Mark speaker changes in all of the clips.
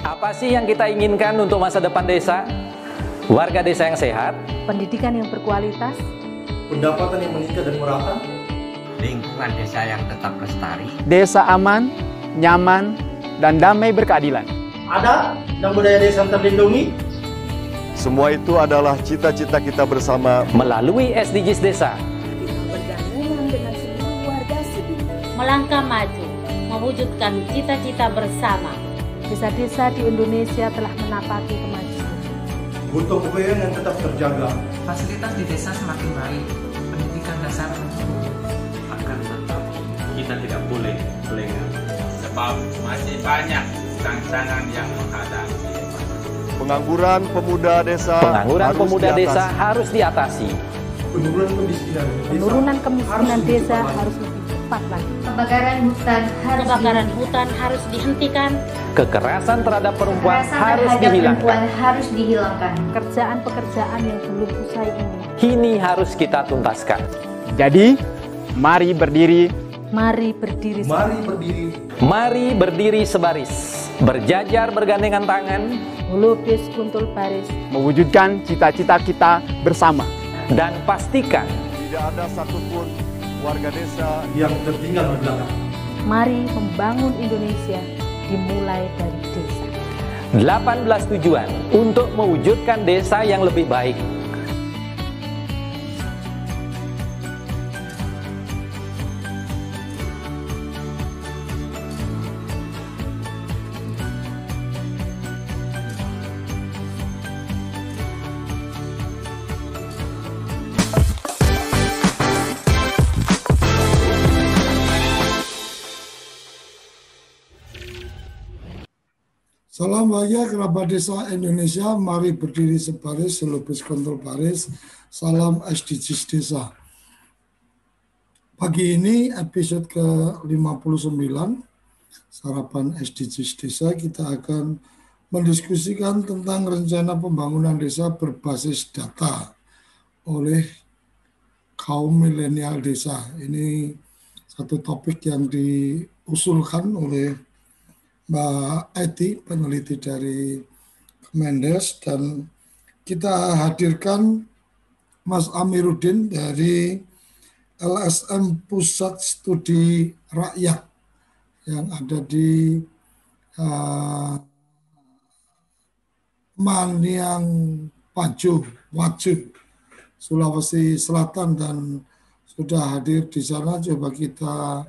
Speaker 1: Apa sih yang kita inginkan untuk masa depan desa? Warga desa yang sehat,
Speaker 2: pendidikan yang berkualitas,
Speaker 3: pendapatan yang meningkat dan merata,
Speaker 4: lingkungan desa yang tetap lestari,
Speaker 5: desa aman, nyaman, dan damai berkeadilan.
Speaker 3: adat dan budaya desa terlindungi.
Speaker 6: Semua itu adalah cita-cita kita bersama
Speaker 1: melalui SDGs Desa.
Speaker 2: bergabungan dengan seluruh warga sipil.
Speaker 7: Melangkah maju, mewujudkan cita-cita bersama.
Speaker 2: Desa-desa di Indonesia telah menapaki kemajuan.
Speaker 3: Butuh kebayaan yang tetap terjaga.
Speaker 8: Fasilitas di desa semakin baik, pendidikan dasar
Speaker 9: akan tetap kita tidak boleh lengah,
Speaker 4: sebab masih banyak tantangan yang menghadapi.
Speaker 6: pengangguran pemuda desa.
Speaker 1: Pengangguran pemuda desa harus diatasi.
Speaker 2: Penurunan kemiskinan desa harus lebih cepat lagi.
Speaker 7: Kebakaran hutan harus dihentikan.
Speaker 1: Kekerasan terhadap perempuan harus dihilangkan.
Speaker 2: Pekerjaan-pekerjaan yang belum usai
Speaker 1: ini harus kita tuntaskan.
Speaker 5: Jadi, mari berdiri.
Speaker 2: Mari berdiri.
Speaker 1: Mari berdiri sebaris. Berjajar bergandengan tangan.
Speaker 2: Melukis kuntul baris.
Speaker 5: Mewujudkan cita-cita kita bersama.
Speaker 1: Dan pastikan
Speaker 6: Tidak ada satupun warga desa
Speaker 3: yang tertinggal di belakang.
Speaker 2: Mari membangun Indonesia dimulai dari desa.
Speaker 1: 18 tujuan untuk mewujudkan desa yang lebih baik.
Speaker 10: Salam bahagia kerabat desa Indonesia, mari berdiri sebaris, selupis kontrol baris, salam SDGs Desa. Pagi ini episode ke-59, sarapan SDGs Desa, kita akan mendiskusikan tentang rencana pembangunan desa berbasis data oleh kaum milenial desa. Ini satu topik yang diusulkan oleh Mbak Eti, peneliti dari Kemendes, dan kita hadirkan Mas Amiruddin dari LSM Pusat Studi Rakyat yang ada di Maniang Pajo, Waju, Sulawesi Selatan, dan sudah hadir di sana. Coba kita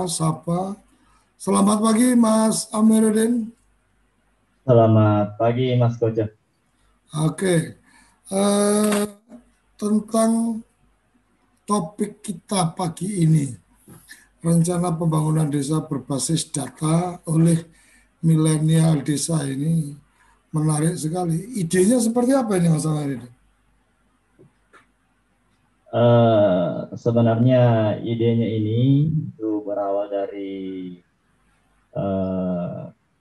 Speaker 10: sapa. Selamat pagi Mas Amiruddin.
Speaker 11: Selamat pagi Mas Koja.
Speaker 10: Oke, tentang topik kita pagi ini, rencana pembangunan desa berbasis data oleh milenial desa, ini menarik sekali. Idenya seperti apa ini Mas Amiruddin?
Speaker 11: Sebenarnya idenya ini itu berawal dari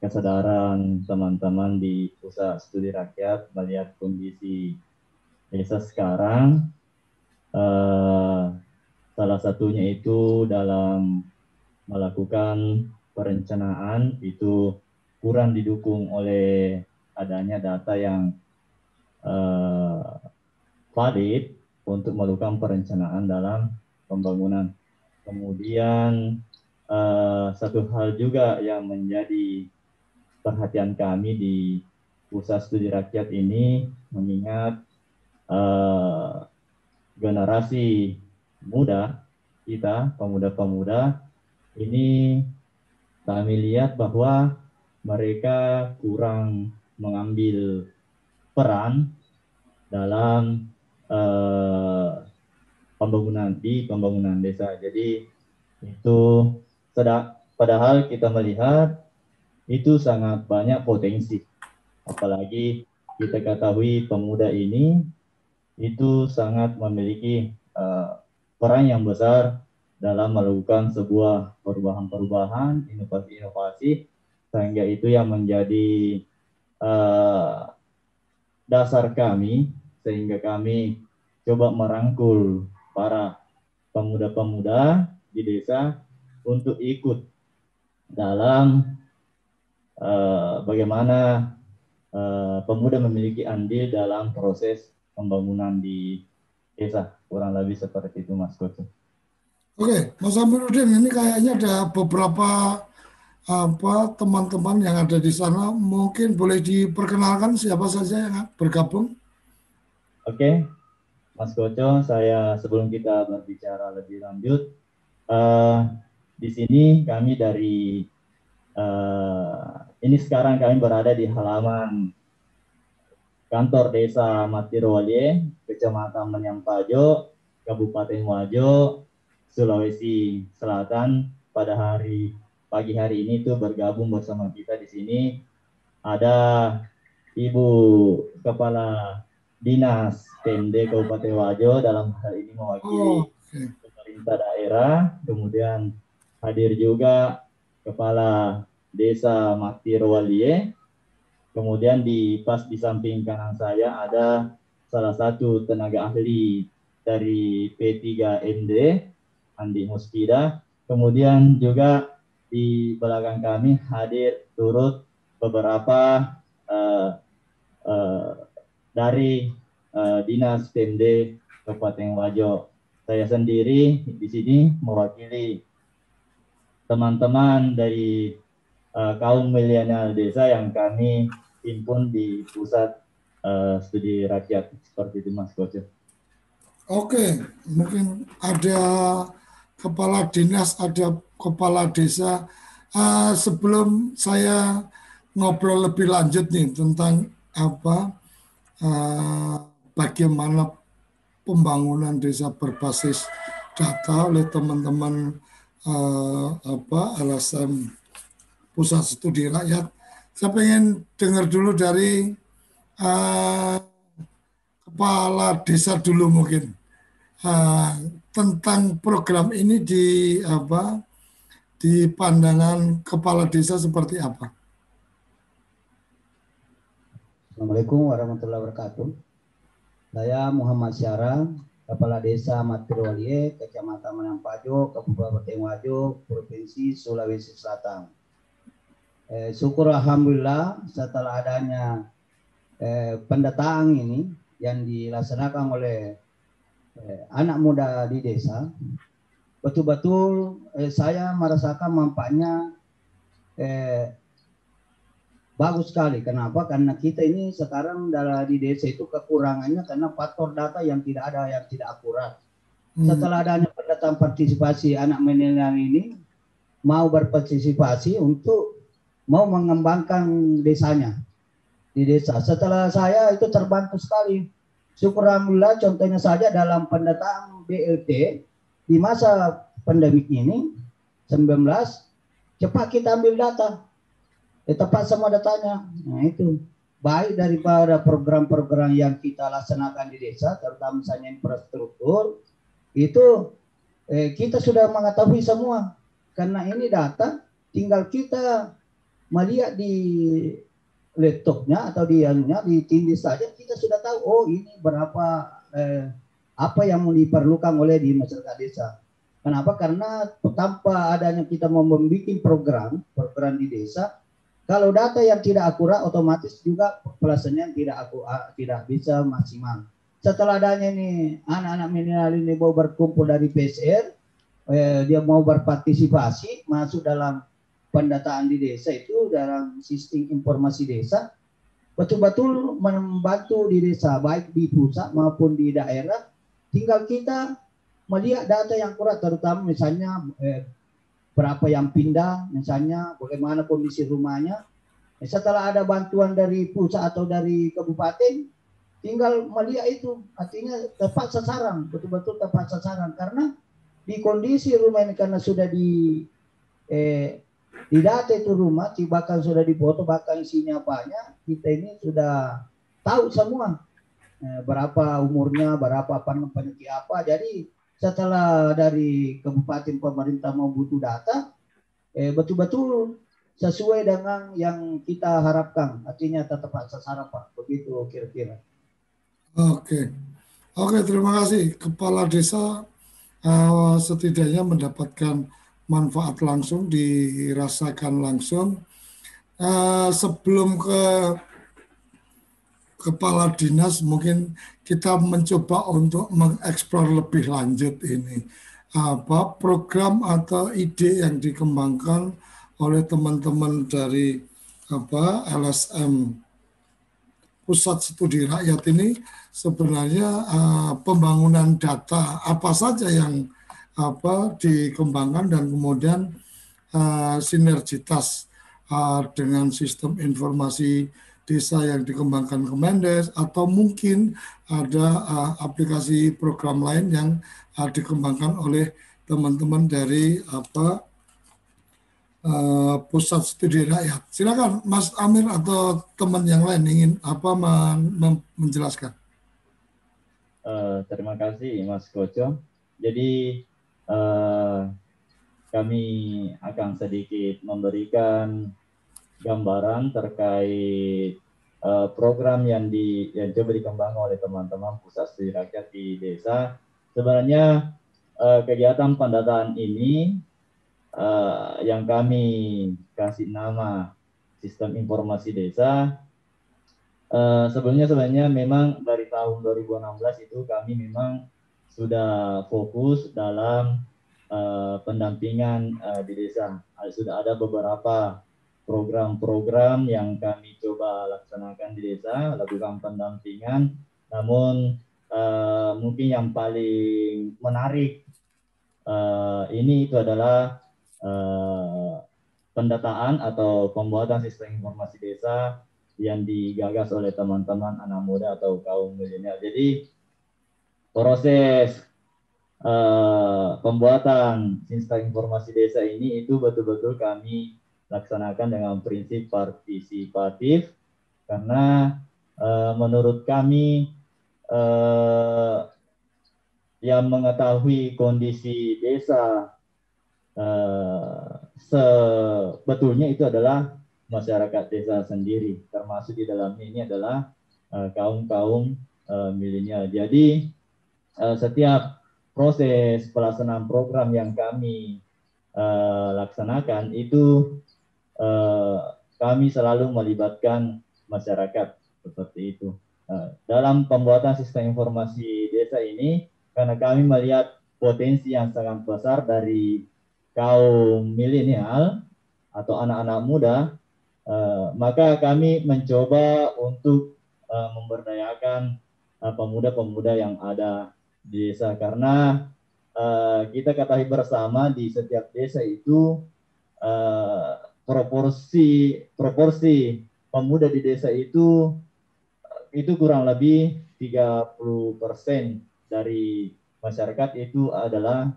Speaker 11: kesadaran teman-teman di Pusat Studi Rakyat melihat kondisi desa sekarang. Salah satunya itu dalam melakukan perencanaan itu kurang didukung oleh adanya data yang valid untuk melakukan perencanaan dalam pembangunan. Kemudian satu hal juga yang menjadi perhatian kami di Pusat Studi Rakyat ini, mengingat generasi muda kita, pemuda-pemuda, ini kami lihat bahwa mereka kurang mengambil peran dalam pembangunan desa. Jadi itu padahal kita melihat itu sangat banyak potensi, apalagi kita ketahui pemuda ini itu sangat memiliki peran yang besar dalam melakukan sebuah perubahan-perubahan, inovasi-inovasi, sehingga itu yang menjadi dasar kami, sehingga kami coba merangkul para pemuda-pemuda di desa untuk ikut dalam bagaimana pemuda memiliki andil dalam proses pembangunan di desa, kurang lebih seperti itu Mas Koco.
Speaker 10: Oke, Mas Amiruddin, ini kayaknya ada beberapa teman-teman yang ada di sana, mungkin boleh diperkenalkan siapa saja yang bergabung?
Speaker 11: Oke, Mas Koco, saya sebelum kita berbicara lebih lanjut, di sini kami dari ini sekarang kami berada di halaman kantor desa Matirowalie, Kecamatan Menyampajo, Kabupaten Wajo, Sulawesi Selatan. Pada pagi hari ini tuh bergabung bersama kita di sini ada Ibu Kepala Dinas PMD Kabupaten Wajo, dalam hal ini mewakili pemerintah daerah. Kemudian hadir juga Kepala Desa Matirowalie. Kemudian pas di samping kanan saya ada salah satu tenaga ahli dari P3MD, Andi Muspida. Kemudian juga di belakang kami hadir turut beberapa dari Dinas PMD Kabupaten Wajo. Saya sendiri di sini mewakili teman-teman dari kaum milenial desa yang kami himpun di pusat studi rakyat, seperti itu Mas Koco.
Speaker 10: Oke, mungkin ada kepala dinas, ada kepala desa. Sebelum saya ngobrol lebih lanjut nih tentang bagaimana pembangunan desa berbasis data oleh teman-teman LSM Pusat Studi Rakyat, saya pengen dengar dulu dari kepala desa dulu mungkin tentang program ini di pandangan kepala desa seperti apa.
Speaker 12: Assalamualaikum warahmatullahi wabarakatuh. Saya Muhammad Syara, Kepala Desa Matirowalie, Kecamatan Menyampajo, Kabupaten Wajo, Provinsi Sulawesi Selatan. Syukur alhamdulillah setelah adanya pendataan ini yang dilaksanakan oleh anak muda di desa, betul-betul saya merasakan manfaatnya bagus sekali. Kenapa? Karena kita ini sekarang di desa itu kekurangannya karena faktor data yang tidak ada, yang tidak akurat. Setelah adanya pendataan partisipasi, anak milenial ini mau berpartisipasi untuk mau mengembangkan desanya di desa. Setelah saya itu terbantu sekali. Syukur alhamdulillah, contohnya saja dalam pendataan BLT di masa pandemik ini 19, cepat kita ambil data. Tepat semua datanya. Nah itu baik daripada program-program yang kita laksanakan di desa, terutama misalnya infrastruktur, itu kita sudah mengetahui semua. Karena ini data, tinggal kita melihat di laptopnya atau di tindis saja, kita sudah tahu, oh ini berapa apa yang diperlukan oleh di masyarakat desa. Kenapa? Karena tanpa adanya kita mau membuat program di desa, kalau data yang tidak akurat, otomatis juga pelaksanaannya tidak bisa maksimal. Setelah adanya ini anak-anak milenial ini mau berkumpul dari PSR, dia mau berpartisipasi masuk dalam pendataan di desa itu dalam sistem informasi desa, betul-betul membantu di desa baik di pusat maupun di daerah. Tinggal kita melihat data yang akurat, terutama misalnya berapa yang pindah, misalnya bagaimana kondisi rumahnya. Setelah ada bantuan dari pusat atau dari kabupaten, tinggal melihat itu, artinya tepat sasaran, betul-betul tepat sasaran. Karena di kondisi rumah ini karena sudah di data itu rumah, bahkan sudah difoto, bahkan isinya banyak, kita ini sudah tahu semua berapa umurnya, berapa penyakit apa. Jadi setelah dari kabupaten pemerintah mau butuh data, betul-betul sesuai dengan yang kita harapkan, artinya tepat sasaran Pak, begitu kira-kira.
Speaker 10: Oke, terima kasih. Kepala desa setidaknya mendapatkan manfaat langsung, dirasakan langsung. Sebelum ke kepala dinas, mungkin kita mencoba untuk mengeksplor lebih lanjut ini program atau ide yang dikembangkan oleh teman-teman dari LSM Pusat Studi Rakyat ini. Sebenarnya pembangunan data apa saja yang dikembangkan dan kemudian sinergitas dengan sistem informasi desa yang dikembangkan Kemendes, atau mungkin ada aplikasi program lain yang dikembangkan oleh teman-teman dari Pusat Studi Rakyat. Silakan Mas Amir atau teman yang lain ingin menjelaskan.
Speaker 11: Terima kasih Mas Koco. Jadi kami akan sedikit memberikan gambaran terkait program yang coba dikembangkan oleh teman-teman Pusat Studi Rakyat di desa. Sebenarnya kegiatan pendataan ini yang kami kasih nama Sistem Informasi Desa, sebenarnya memang dari tahun 2016 itu kami memang sudah fokus dalam pendampingan di desa. Sudah ada beberapa program-program yang kami coba laksanakan di desa, lakukan pendampingan. Namun mungkin yang paling menarik ini itu adalah pendataan atau pembuatan sistem informasi desa yang digagas oleh teman-teman anak muda atau kaum milenial. Jadi proses pembuatan sistem informasi desa ini itu betul-betul kami laksanakan dengan prinsip partisipatif, karena menurut kami yang mengetahui kondisi desa sebetulnya itu adalah masyarakat desa sendiri, termasuk di dalamnya ini adalah kaum milenial. Jadi setiap proses pelaksanaan program yang kami laksanakan itu kami selalu melibatkan masyarakat seperti itu. Dalam pembuatan sistem informasi desa ini, karena kami melihat potensi yang sangat besar dari kaum milenial atau anak-anak muda, maka kami mencoba untuk memberdayakan pemuda-pemuda yang ada di desa, karena kita ketahui bersama di setiap desa itu proporsi pemuda di desa itu kurang lebih 30% dari masyarakat itu adalah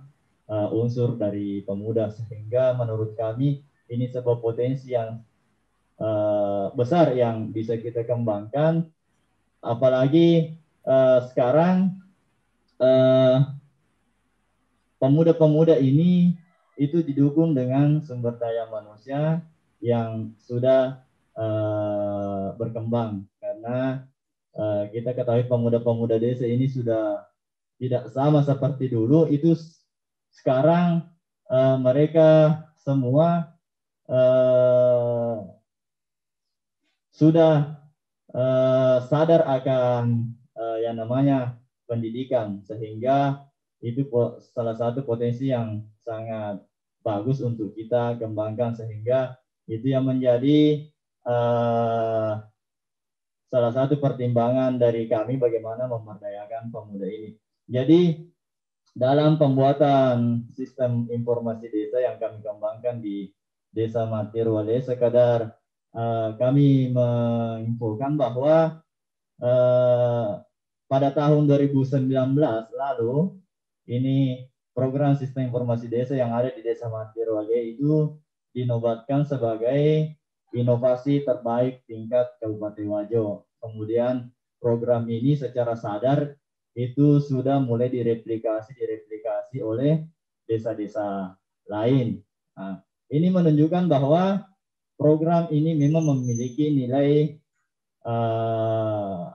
Speaker 11: unsur dari pemuda, sehingga menurut kami ini sebuah potensi yang besar yang bisa kita kembangkan, apalagi sekarang pemuda-pemuda ini itu didukung dengan sumber daya manusia yang sudah berkembang, karena kita ketahui pemuda-pemuda desa ini sudah tidak sama seperti dulu. Itu sekarang mereka semua sudah sadar akan yang namanya pendidikan, sehingga itu salah satu potensi yang sangat bagus untuk kita kembangkan, sehingga itu yang menjadi salah satu pertimbangan dari kami bagaimana memberdayakan pemuda ini. Jadi dalam pembuatan sistem informasi desa yang kami kembangkan di Desa Matirwale, sekadar kami menginfokan bahwa pada tahun 2019 lalu, ini program sistem informasi desa yang ada di Desa Matirwale itu dinobatkan sebagai inovasi terbaik tingkat Kabupaten Wajo. Kemudian program ini secara sadar itu sudah mulai direplikasi oleh desa-desa lain. Nah, ini menunjukkan bahwa program ini memang memiliki nilai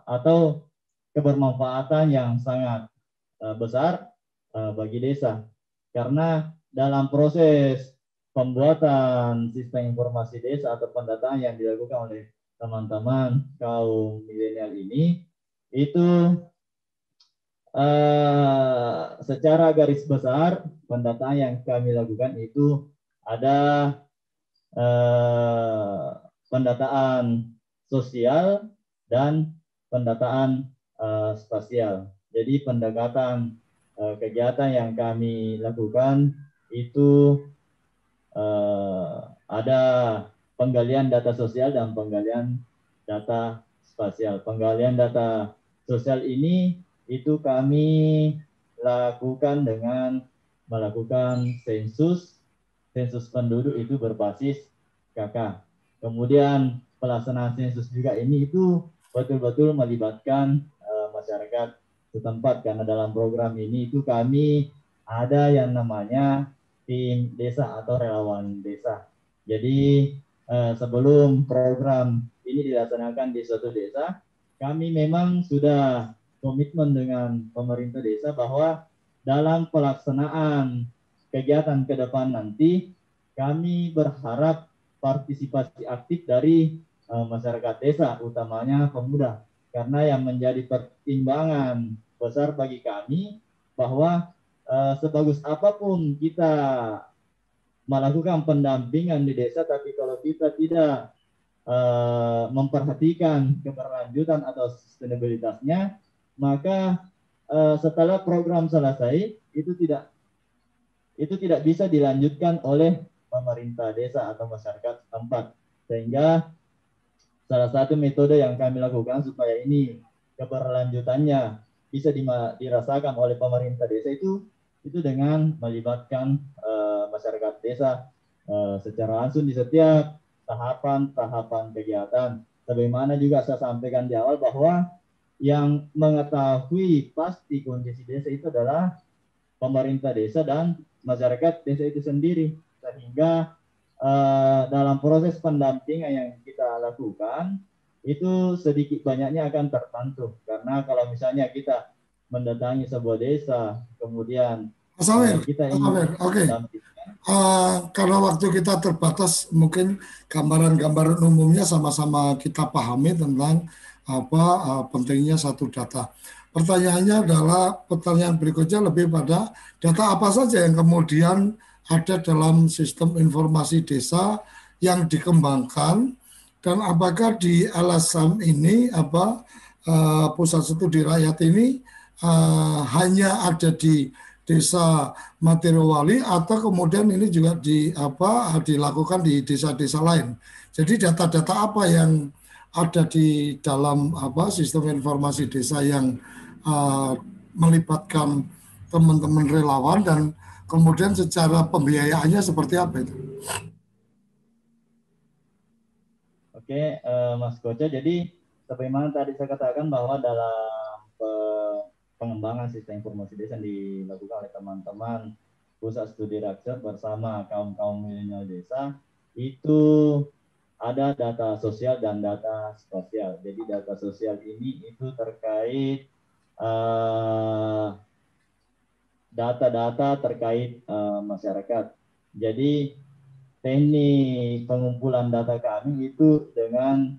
Speaker 11: atau kebermanfaatan yang sangat besar bagi desa, karena dalam proses pembuatan sistem informasi desa atau pendataan yang dilakukan oleh teman-teman kaum milenial ini itu secara garis besar pendataan yang kami lakukan itu ada pendataan sosial dan pendataan spasial. Jadi pendekatan kegiatan yang kami lakukan itu ada penggalian data sosial dan penggalian data spasial. Penggalian data sosial ini itu kami lakukan dengan melakukan sensus penduduk itu berbasis KK. Kemudian pelaksanaan sensus juga ini itu betul-betul melibatkan masyarakat setempat, karena dalam program ini itu kami ada yang namanya tim desa atau relawan desa. Jadi sebelum program ini dilaksanakan di suatu desa, kami memang sudah komitmen dengan pemerintah desa bahwa dalam pelaksanaan kegiatan ke depan nanti kami berharap partisipasi aktif dari masyarakat desa, utamanya pemuda, karena yang menjadi pertimbangan besar bagi kami bahwa sebagus apapun kita melakukan pendampingan di desa, tapi kalau kita tidak memperhatikan keberlanjutan atau sustainabilitasnya, maka setelah program selesai itu tidak bisa dilanjutkan oleh pemerintah desa atau masyarakat setempat. Sehingga salah satu metode yang kami lakukan supaya ini keberlanjutannya bisa dirasakan oleh pemerintah desa itu dengan melibatkan masyarakat desa secara langsung di setiap tahapan kegiatan. Sebagaimana juga saya sampaikan di awal bahwa yang mengetahui pasti kondisi desa itu adalah pemerintah desa dan masyarakat desa itu sendiri. Sehingga dalam proses pendampingan yang kita lakukan itu sedikit banyaknya akan terbantu, karena kalau misalnya kita mendatangi sebuah desa kemudian kita ingin
Speaker 10: karena waktu kita terbatas, mungkin gambaran-gambaran umumnya sama-sama kita pahami tentang pentingnya satu data. Pertanyaannya adalah, pertanyaan berikutnya lebih pada data apa saja yang kemudian ada dalam sistem informasi desa yang dikembangkan, dan apakah di LSM ini pusat studi rakyat ini hanya ada di desa Matirowali atau kemudian ini juga dilakukan di desa-desa lain. Jadi data-data apa yang ada di dalam sistem informasi desa yang melibatkan teman-teman relawan, dan kemudian secara pembiayaannya seperti apa itu?
Speaker 11: Oke, Mas Koca. Jadi sebagaimana tadi saya katakan bahwa dalam pengembangan sistem informasi desa yang dilakukan oleh teman-teman pusat studi rakyat bersama kaum milenial desa, itu ada data sosial dan data spasial. Jadi data sosial ini itu terkait data-data terkait masyarakat. Jadi teknik pengumpulan data kami itu dengan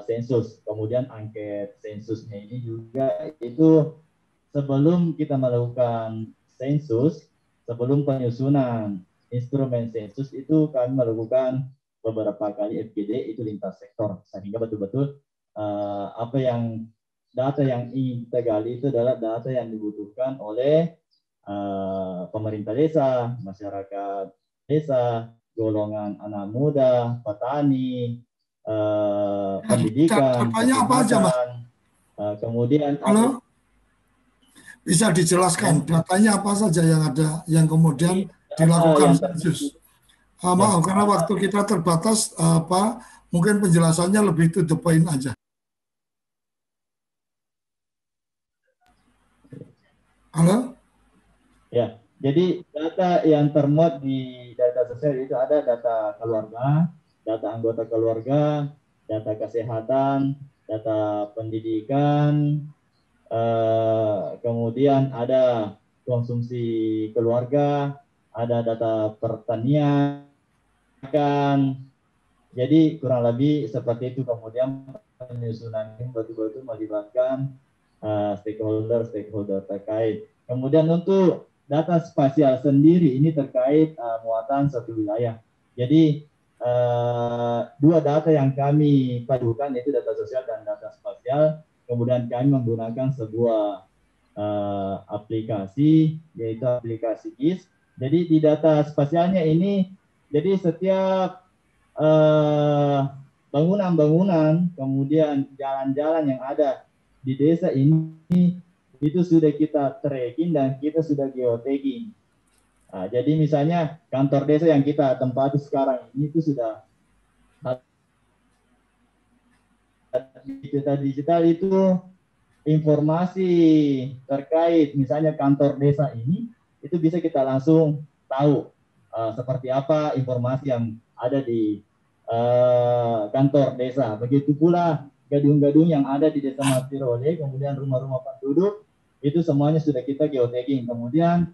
Speaker 11: sensus, kemudian angket sensusnya ini juga itu sebelum kita melakukan sensus, sebelum penyusunan instrumen sensus itu kami melakukan beberapa kali FGD itu lintas sektor, sehingga betul-betul data yang ingin kita gali itu adalah data yang dibutuhkan oleh pemerintah desa, masyarakat desa, golongan anak muda, petani, pendidikan,
Speaker 10: datanya apa aja, Mas?
Speaker 11: Kemudian
Speaker 10: bisa dijelaskan datanya apa saja yang ada yang kemudian dilakukan sensus? Maaf karena waktu kita terbatas, mungkin penjelasannya lebih to the point aja. Halo?
Speaker 11: Ya, jadi data yang termuat di data sosial itu ada data keluarga, data anggota keluarga, data kesehatan, data pendidikan, kemudian ada konsumsi keluarga, ada data pertanian, Jadi kurang lebih seperti itu. Kemudian penyusunan ini betul-betul melibatkan stakeholder terkait. Kemudian untuk data spasial sendiri ini terkait muatan satu wilayah. Jadi dua data yang kami padukan yaitu data sosial dan data spasial. Kemudian kami menggunakan sebuah aplikasi yaitu aplikasi GIS. Jadi di data spasialnya ini, jadi setiap bangunan-bangunan, kemudian jalan-jalan yang ada di desa ini itu sudah kita tracking dan kita sudah geotagging. Nah, jadi misalnya kantor desa yang kita tempati sekarang ini itu sudah digital itu informasi terkait misalnya kantor desa ini itu bisa kita langsung tahu seperti apa informasi yang ada di kantor desa. Begitu pula gedung-gedung yang ada di Desa Matirole, kemudian rumah-rumah penduduk, itu semuanya sudah kita geotagging. Kemudian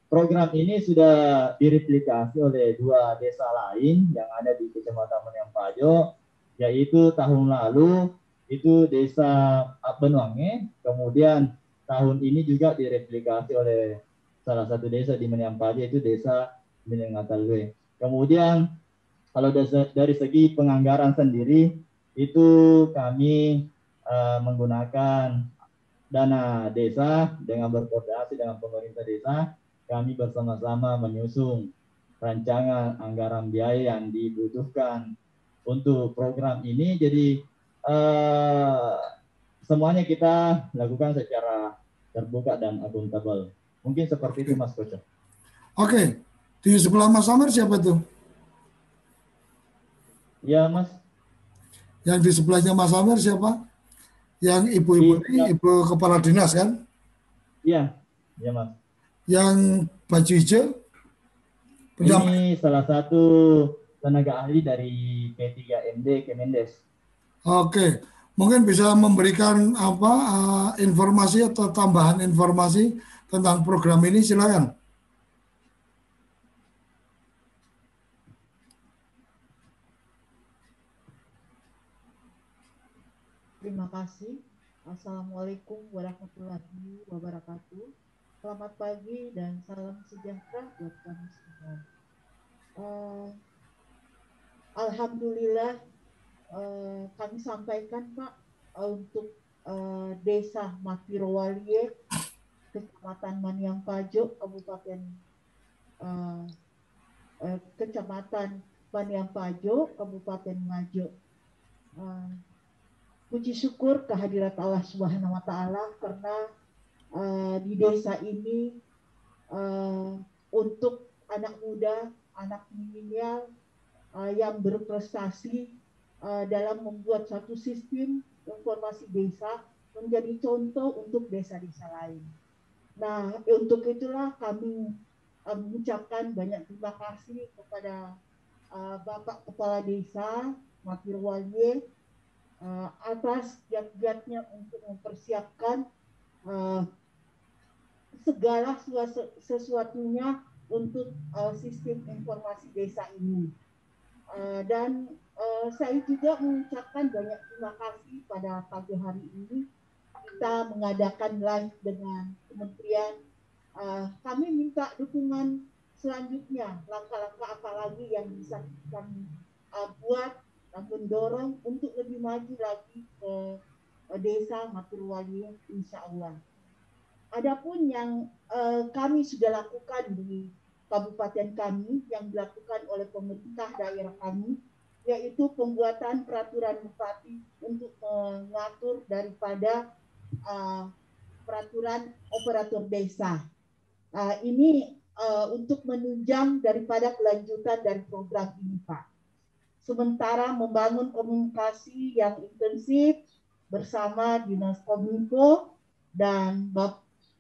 Speaker 11: program ini sudah direplikasi oleh dua desa lain yang ada di Kecamatan Maniampajo, yaitu tahun lalu itu Desa Benuange, kemudian tahun ini juga direplikasi oleh salah satu desa di Maniampajo, itu Desa Minengatalwe. Kemudian kalau dari segi penganggaran sendiri itu kami menggunakan dana desa dengan berkoordinasi dengan pemerintah desa. Kami bersama-sama menyusun rancangan anggaran biaya yang dibutuhkan untuk program ini. Jadi semuanya kita lakukan secara terbuka dan akuntabel. Mungkin seperti itu, Mas Koco.
Speaker 10: Oke, di sebelah Mas Amir siapa tuh?
Speaker 11: Ya, Mas.
Speaker 10: Yang di sebelahnya Mas Amir siapa? Yang ibu-ibu ini, ibu kepala dinas kan?
Speaker 11: Iya, iya Mas.
Speaker 10: Yang baju hijau?
Speaker 11: Ini salah satu tenaga ahli dari P3MD Kemendes.
Speaker 10: Oke, mungkin bisa memberikan informasi atau tambahan informasi tentang program ini, silakan.
Speaker 13: Terima kasih. Assalamualaikum warahmatullahi wabarakatuh. Selamat pagi dan salam sejahtera buat kami semua. Alhamdulillah kami sampaikan Pak untuk Desa Matirowalie, Kecamatan Maniampajo, Kecamatan Maniampajo, Kabupaten Ngajo. Puji syukur kehadirat Allah Subhanahu wa Ta'ala karena di desa ini untuk anak muda, anak milenial yang berprestasi dalam membuat satu sistem informasi desa menjadi contoh untuk desa-desa lain. Nah, untuk itulah kami mengucapkan banyak terima kasih kepada Bapak Kepala Desa Matirowalie atas giat-giatnya untuk mempersiapkan segala sesuatunya untuk sistem informasi desa ini. Dan saya juga mengucapkan banyak terima kasih pada pagi hari ini kita mengadakan live dengan kementerian. Kami minta dukungan selanjutnya, langkah-langkah apa lagi yang bisa kami buat dan mendorong untuk lebih maju lagi ke desa Matirowalie, insya Allah. Adapun yang kami sudah lakukan di kabupaten kami yang dilakukan oleh pemerintah daerah kami, yaitu pembuatan peraturan bupati untuk mengatur daripada peraturan operator desa. Ini untuk menunjang daripada kelanjutan dari program ini, Pak. Sementara membangun komunikasi yang intensif bersama Dinas Kominfo dan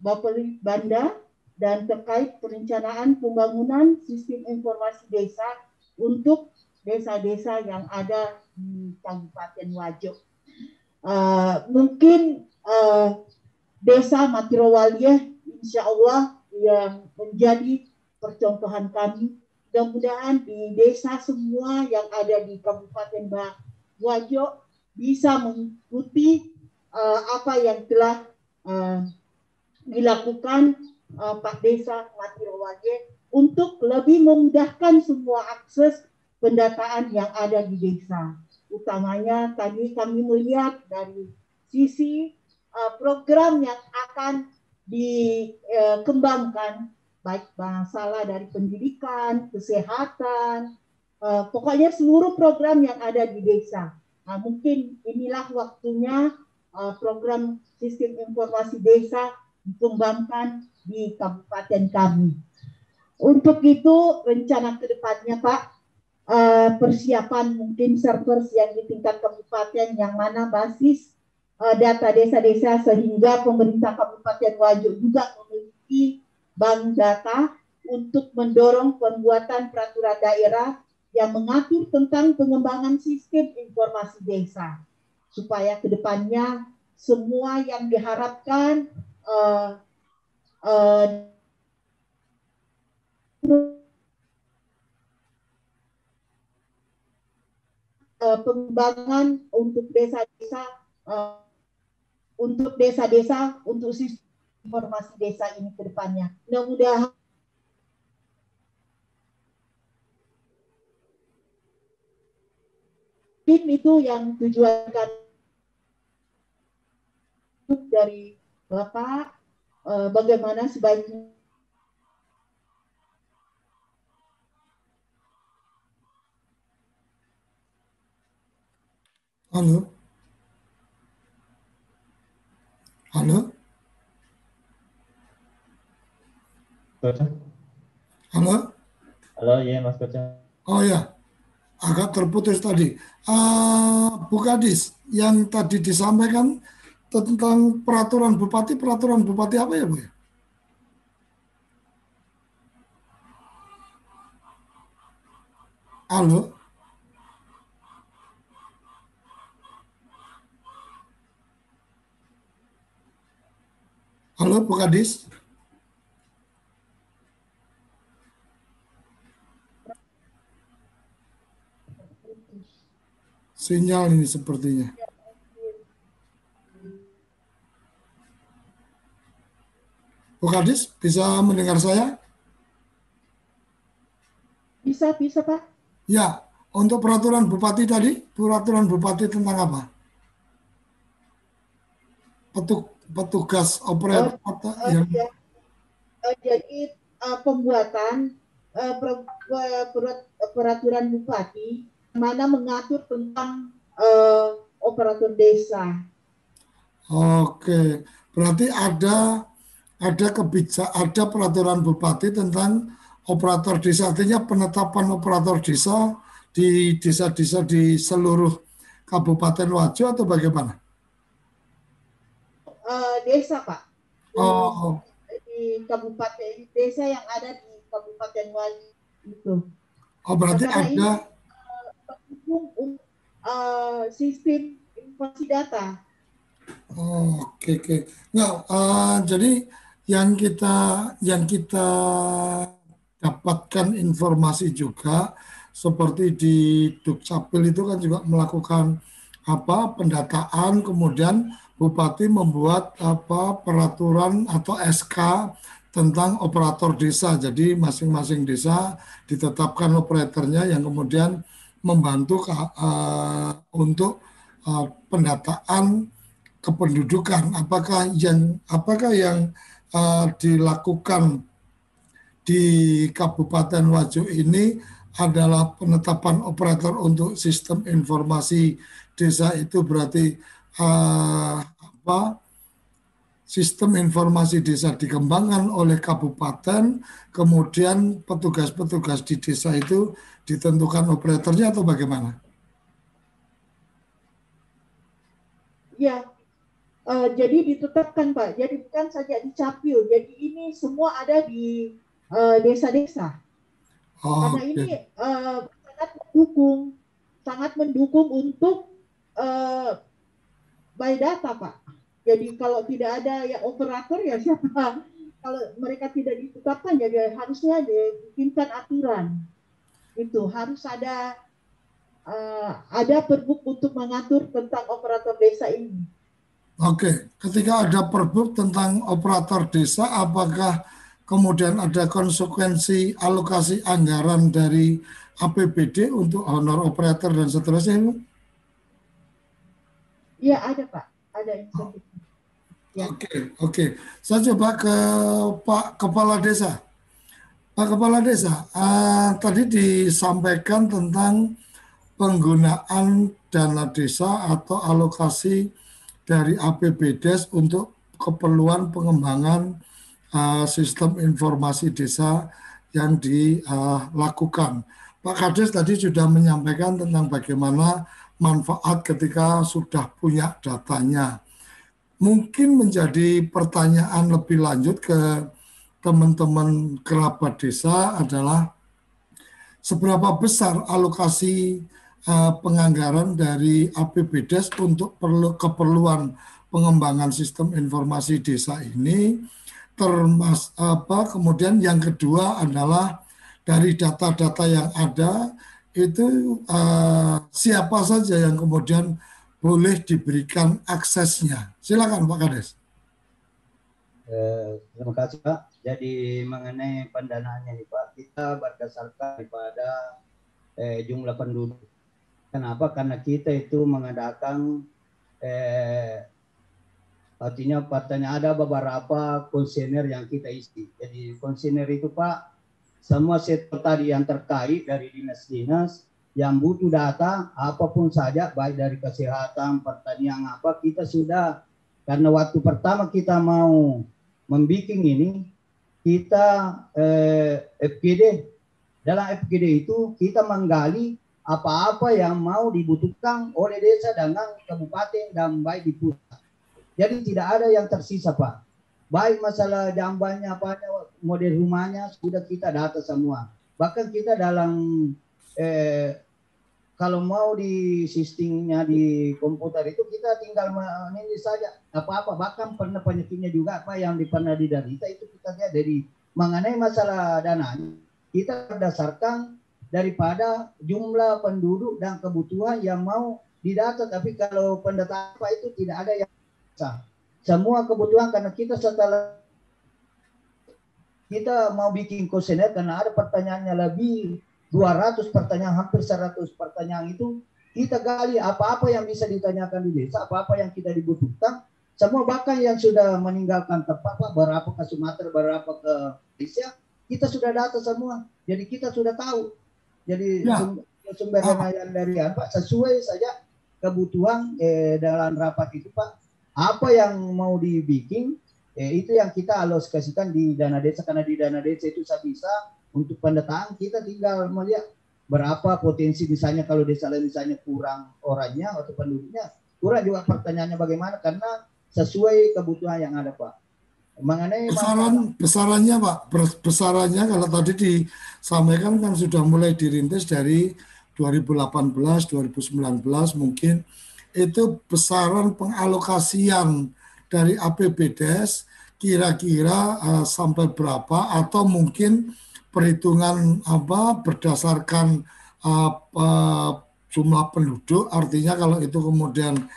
Speaker 13: Bapelitbang Banda dan terkait perencanaan pembangunan sistem informasi desa untuk desa-desa yang ada di Kabupaten Wajo. Mungkin Desa Matirowalie insya Allah yang menjadi percontohan kami mudah-mudahan di desa semua yang ada di Kabupaten Wajo bisa mengikuti apa yang telah dilakukan Pak Desa Matiro Waje untuk lebih memudahkan semua akses pendataan yang ada di desa. Utamanya tadi kami melihat dari sisi program yang akan dikembangkan, baik masalah dari pendidikan, kesehatan, pokoknya seluruh program yang ada di desa. Nah, mungkin inilah waktunya program sistem informasi desa dikembangkan di kabupaten kami. Untuk itu rencana ke depannya Pak, persiapan mungkin server yang di tingkat kabupaten yang mana basis data desa-desa sehingga pemerintah Kabupaten Wajo juga memiliki bank data untuk mendorong pembuatan peraturan daerah yang mengatur tentang pengembangan sistem informasi desa supaya kedepannya semua yang diharapkan pengembangan untuk desa-desa untuk sistem informasi desa ini ke depannya. Mudah-mudahan itu yang tujuan dari Bapak, bagaimana sebaiknya
Speaker 10: Halo. Halo. Halo.
Speaker 11: Halo, ya Mas Koca.
Speaker 10: Oh ya, agak terputus tadi. Bu Kadis, yang tadi disampaikan tentang peraturan bupati apa ya Bu? Halo. Halo Bu Kadis. Sinyal ini sepertinya. Bu Kadis, bisa mendengar saya?
Speaker 13: Bisa Pak.
Speaker 10: Ya, untuk peraturan bupati tadi, peraturan bupati tentang apa? Petugas operator yang...
Speaker 13: Jadi pembuatan peraturan bupati mana mengatur tentang operator desa.
Speaker 10: Oke, berarti ada peraturan bupati tentang operator desa, artinya penetapan operator desa di desa-desa di seluruh Kabupaten Wajo atau bagaimana?
Speaker 13: Desa Pak.
Speaker 10: Di
Speaker 13: kabupaten desa yang ada di Kabupaten Wajo itu.
Speaker 10: Oh, berarti
Speaker 13: karena
Speaker 10: ada
Speaker 13: sistem informasi data.
Speaker 10: Oke. Nah, jadi yang kita dapatkan informasi juga seperti di Dukcapil itu kan juga melakukan pendataan, kemudian Bupati membuat peraturan atau SK tentang operator desa. Jadi masing-masing desa ditetapkan operatornya yang kemudian membantu untuk pendataan kependudukan. Apakah yang dilakukan di Kabupaten Wajo ini adalah penetapan operator untuk sistem informasi desa, itu berarti sistem informasi desa dikembangkan oleh kabupaten, kemudian petugas-petugas di desa itu ditentukan operatornya atau bagaimana?
Speaker 13: Ya, jadi ditetapkan Pak. Jadi bukan saja di Capil, jadi ini semua ada di desa-desa. Karena ini sangat mendukung untuk by data Pak. Jadi kalau tidak ada ya operator ya siapa? Kalau mereka tidak ditetapkan, jadi harusnya dibikinkan aturan Itu harus ada perbuk untuk mengatur tentang operator desa ini.
Speaker 10: Oke, ketika ada perbuk tentang operator desa, apakah kemudian ada konsekuensi alokasi anggaran dari APBD untuk honor operator dan seterusnya, Ibu?
Speaker 13: Iya, ada Pak, ada insentif. Ya.
Speaker 10: Oke. Saya coba ke Pak Kepala Desa. Pak Kepala Desa, tadi disampaikan tentang penggunaan dana desa atau alokasi dari APBDes untuk keperluan pengembangan sistem informasi desa yang dilakukan. Pak Kades tadi sudah menyampaikan tentang bagaimana manfaat ketika sudah punya datanya. Mungkin menjadi pertanyaan lebih lanjut ke teman-teman kerabat desa adalah seberapa besar alokasi penganggaran dari APBDes untuk keperluan pengembangan sistem informasi desa ini, kemudian yang kedua adalah dari data-data yang ada itu siapa saja yang kemudian boleh diberikan aksesnya. Silakan Pak Kades.
Speaker 12: Terima kasih Pak. Jadi mengenai pendanaannya nih Pak, kita berdasarkan daripada jumlah penduduk. Kenapa? Karena kita itu mengadakan artinya partanya ada beberapa konsener yang kita isi. Jadi konsener itu Pak, semua sektor tadi yang terkait dari dinas-dinas yang butuh data apapun saja, baik dari kesehatan, pertanian apa, kita sudah, karena waktu pertama kita mau membuat ini, kita FGD, dalam FGD itu kita menggali apa-apa yang mau dibutuhkan oleh desa dengan kabupaten dan baik di pusat. Jadi tidak ada yang tersisa Pak. Baik masalah jambannya, model rumahnya sudah kita data semua. Bahkan kita dalam kalau mau di sistemnya di komputer itu kita tinggal ini saja apa-apa. Bahkan pernah penyakitnya juga apa yang pernah diderita itu kita lihat dari mengenai masalah dana. Kita berdasarkan daripada jumlah penduduk dan kebutuhan yang mau didata. Tapi kalau pendataan apa itu tidak ada yang bisa. Semua kebutuhan karena kita setelah kita mau bikin kuesioner karena ada pertanyaannya lebih 200 pertanyaan, hampir 100 pertanyaan itu kita gali apa-apa yang bisa ditanyakan di desa, apa-apa yang kita dibutuhkan. Semua bahkan yang sudah meninggalkan tempat, berapa ke Sumatera, berapa ke Indonesia, kita sudah data semua. Jadi kita sudah tahu. Jadi sumber dana dari Pak sesuai saja kebutuhan dalam rapat itu Pak. Apa yang mau dibikin itu yang kita alokasikan di dana desa, karena di dana desa itu bisa untuk pendataan kita tinggal melihat berapa potensi misalnya kalau desa lain misalnya kurang orangnya atau penduduknya kurang juga pertanyaannya bagaimana karena sesuai kebutuhan yang ada Pak. Mengenai
Speaker 10: besarannya Pak, besarannya kalau tadi disampaikan kan sudah mulai dirintis dari 2018, 2019 mungkin itu besaran pengalokasian dari APBDes kira-kira sampai berapa atau mungkin perhitungan berdasarkan jumlah penduduk, artinya kalau itu kemudian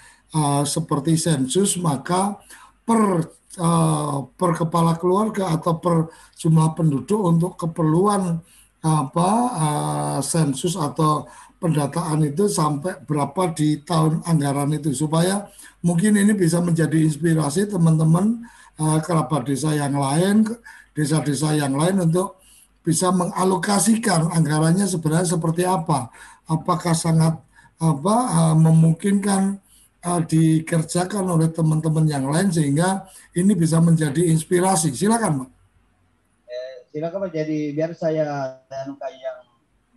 Speaker 10: seperti sensus maka per kepala keluarga atau per jumlah penduduk untuk keperluan sensus atau pendataan itu sampai berapa di tahun anggaran itu, supaya mungkin ini bisa menjadi inspirasi teman-teman kerabat desa yang lain, desa-desa yang lain untuk bisa mengalokasikan anggarannya sebenarnya seperti apa. Apakah sangat memungkinkan dikerjakan oleh teman-teman yang lain sehingga ini bisa menjadi inspirasi. Silakan Pak.
Speaker 12: Silakan Pak. Jadi biar saya yang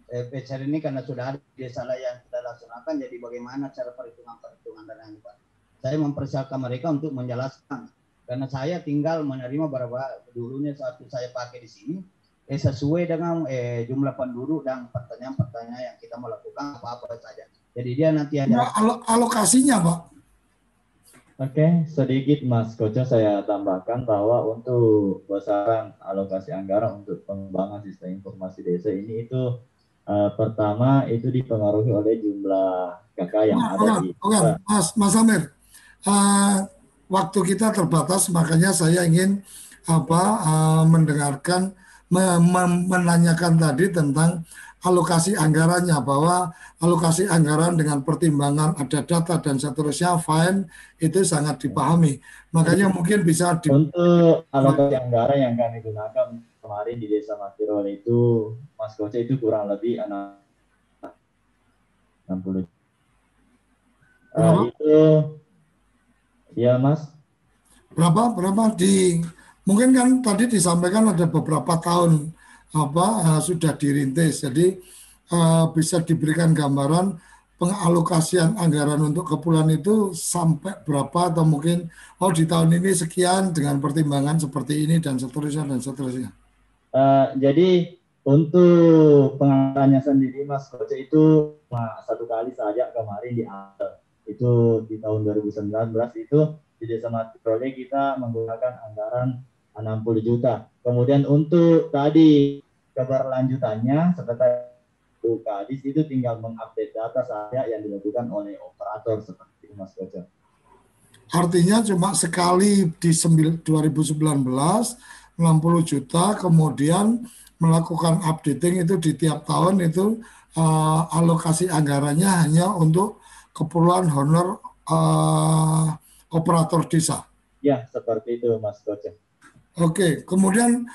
Speaker 12: PCR ini karena sudah ada desa lain yang kita laksanakan, jadi bagaimana cara perhitungan dana ini Pak. Saya mempersiapkan mereka untuk menjelaskan karena saya tinggal menerima berapa dulunya saat saya pakai di sini sesuai dengan jumlah penduduk dan pertanyaan-pertanyaan yang kita melakukan apa-apa saja. Jadi dia nanti ada
Speaker 10: alokasinya Pak.
Speaker 11: Oke, sedikit Mas Koco saya tambahkan bahwa untuk besaran alokasi anggaran untuk pengembangan sistem informasi desa ini itu Pertama itu dipengaruhi oleh jumlah kakak yang ada di
Speaker 10: Mas Amir, waktu kita terbatas, makanya saya ingin mendengarkan, menanyakan tadi tentang alokasi anggarannya, bahwa alokasi anggaran dengan pertimbangan ada data dan seterusnya, fine, itu sangat dipahami. Makanya mungkin bisa
Speaker 11: untuk alokasi anggaran yang kami gunakan kemarin di Desa Matirol itu, Mas Koce, itu kurang lebih 60. Itu ya Mas.
Speaker 10: Berapa mungkin kan tadi disampaikan ada beberapa tahun sudah dirintis, jadi bisa diberikan gambaran pengalokasian anggaran untuk kepulauan itu sampai berapa, atau mungkin di tahun ini sekian dengan pertimbangan seperti ini dan seterusnya dan seterusnya.
Speaker 11: Jadi untuk penganggarannya sendiri Mas Koce itu satu kali saja kemarin di awal, itu di tahun 2019 itu di Desa Matirol kita menggunakan anggaran 60 juta. Kemudian untuk tadi keberlanjutannya seperti Kadis itu tinggal mengupdate data saja yang dilakukan oleh operator seperti itu Mas Koce.
Speaker 10: Artinya cuma sekali di 2019 60 juta, kemudian melakukan updating itu di tiap tahun itu alokasi anggarannya hanya untuk keperluan honor operator desa.
Speaker 11: Ya, seperti itu Mas Koce.
Speaker 10: Oke, kemudian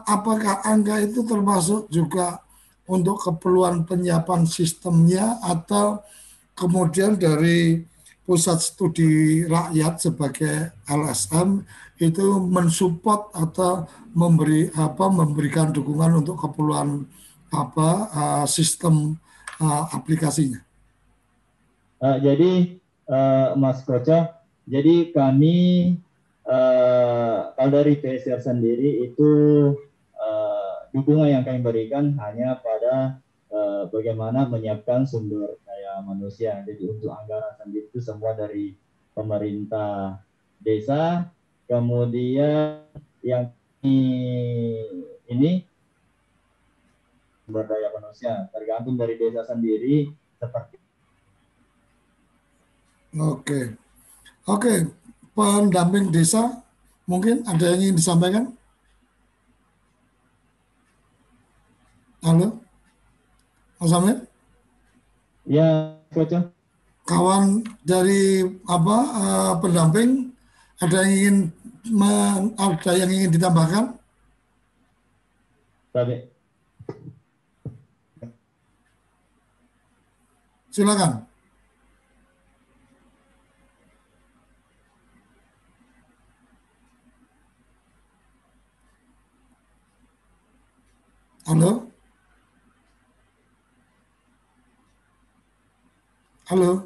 Speaker 10: apakah angka itu termasuk juga untuk keperluan penyiapan sistemnya, atau kemudian dari Pusat Studi Rakyat sebagai LSM itu mensupport atau memberikan dukungan untuk keperluan sistem aplikasinya?
Speaker 11: Jadi Mas Koce, jadi kami kalau dari PSR sendiri itu dukungan yang kami berikan hanya pada bagaimana menyiapkan sumber daya manusia. Jadi untuk anggaran sendiri itu semua dari pemerintah desa, kemudian yang ini sumber daya manusia tergantung dari desa sendiri seperti.
Speaker 10: Oke, pendamping desa mungkin ada yang ingin disampaikan? Halo, Mas Amir?
Speaker 11: Ya, Koce.
Speaker 10: Kawan dari pendamping ada yang ingin ditambahkan?
Speaker 11: Tapi.
Speaker 10: Silakan. Halo? Halo?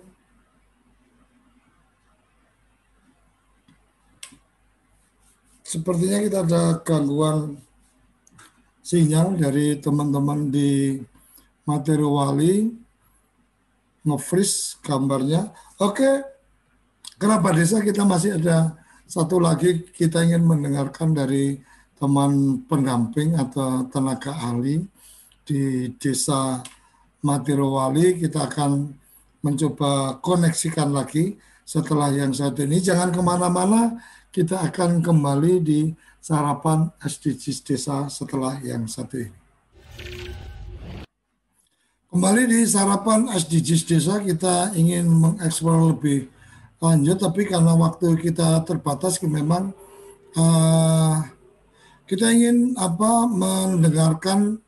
Speaker 10: Sepertinya kita ada gangguan sinyal dari teman-teman di Matirowali, nge-freeze gambarnya. Oke, kenapa desa kita masih ada satu lagi, kita ingin mendengarkan dari teman pendamping atau tenaga ahli di Desa Matirowali. Kita akan mencoba koneksikan lagi setelah yang satu ini. Jangan kemana-mana, kita akan kembali di sarapan SDGs Desa setelah yang satu ini. Kembali di sarapan SDGs Desa, kita ingin mengeksplor lebih lanjut, tapi karena waktu kita terbatas, memang kita ingin mendengarkan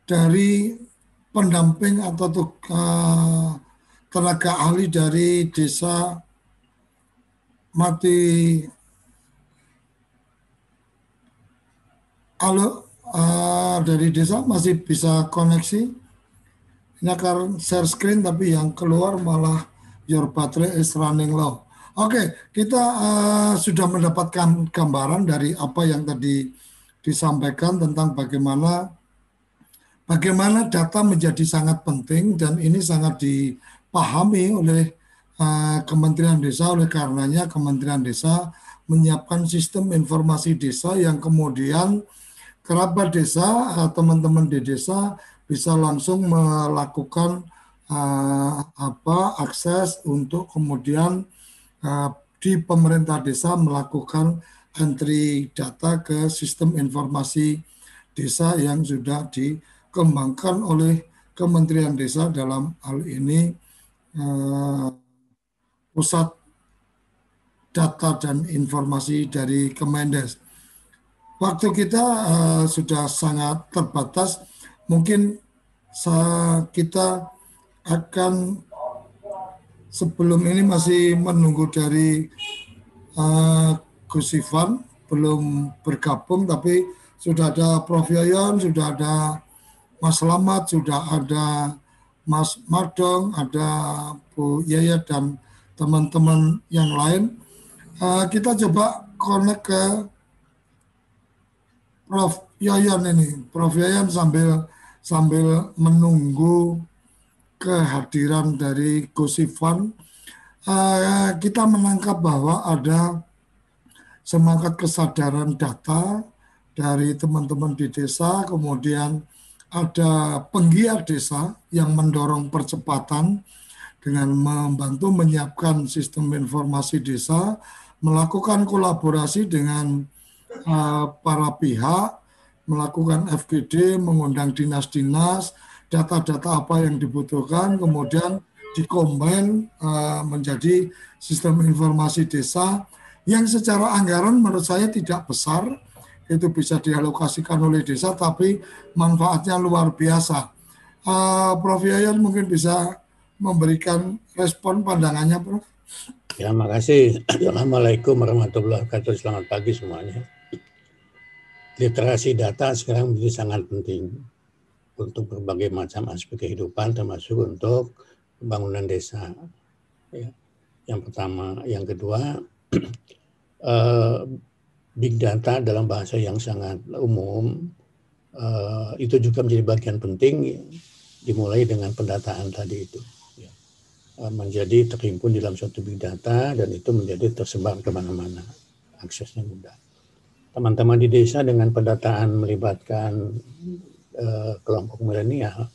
Speaker 10: dari pendamping atau tenaga ahli dari Desa dari desa masih bisa koneksi. Ini akan share screen, tapi yang keluar malah your battery is running low. Oke, kita sudah mendapatkan gambaran dari apa yang tadi disampaikan tentang bagaimana data menjadi sangat penting, dan ini sangat dipahami oleh Kementerian Desa. Oleh karenanya Kementerian Desa menyiapkan sistem informasi desa yang kemudian kerabat desa, teman-teman di desa bisa langsung melakukan akses untuk kemudian di pemerintah desa melakukan entry data ke sistem informasi desa yang sudah dikembangkan oleh Kementerian Desa, dalam hal ini Pusat Data dan Informasi dari Kemendes. Waktu kita sudah sangat terbatas, mungkin kita akan sebelum ini masih menunggu dari Gus Ivan, belum bergabung, tapi sudah ada Prof. Yayan, sudah ada Mas Slamet, sudah ada Mas Madong, ada Bu Yayat dan teman-teman yang lain. Kita coba connect ke Prof. Yayan ini. Prof. Yayan sambil menunggu kehadiran dari Gus Ivan, kita menangkap bahwa ada semangat kesadaran data dari teman-teman di desa, kemudian ada penggiat desa yang mendorong percepatan dengan membantu menyiapkan sistem informasi desa, melakukan kolaborasi dengan para pihak, melakukan FGD, mengundang dinas-dinas, data-data apa yang dibutuhkan, kemudian dikombin menjadi sistem informasi desa yang secara anggaran menurut saya tidak besar, itu bisa dialokasikan oleh desa, tapi manfaatnya luar biasa. Prof. Yayan mungkin bisa memberikan respon pandangannya, Prof.
Speaker 14: Ya, makasih. Assalamualaikum warahmatullahi wabarakatuh. Selamat pagi semuanya. Literasi data sekarang menjadi sangat penting untuk berbagai macam aspek kehidupan, termasuk untuk pembangunan desa. Ya. Yang pertama, yang kedua, big data dalam bahasa yang sangat umum itu juga menjadi bagian penting, dimulai dengan pendataan tadi itu. Menjadi terhimpun dalam suatu big data dan itu menjadi tersebar kemana-mana, aksesnya mudah. Teman-teman di desa dengan pendataan melibatkan kelompok milenial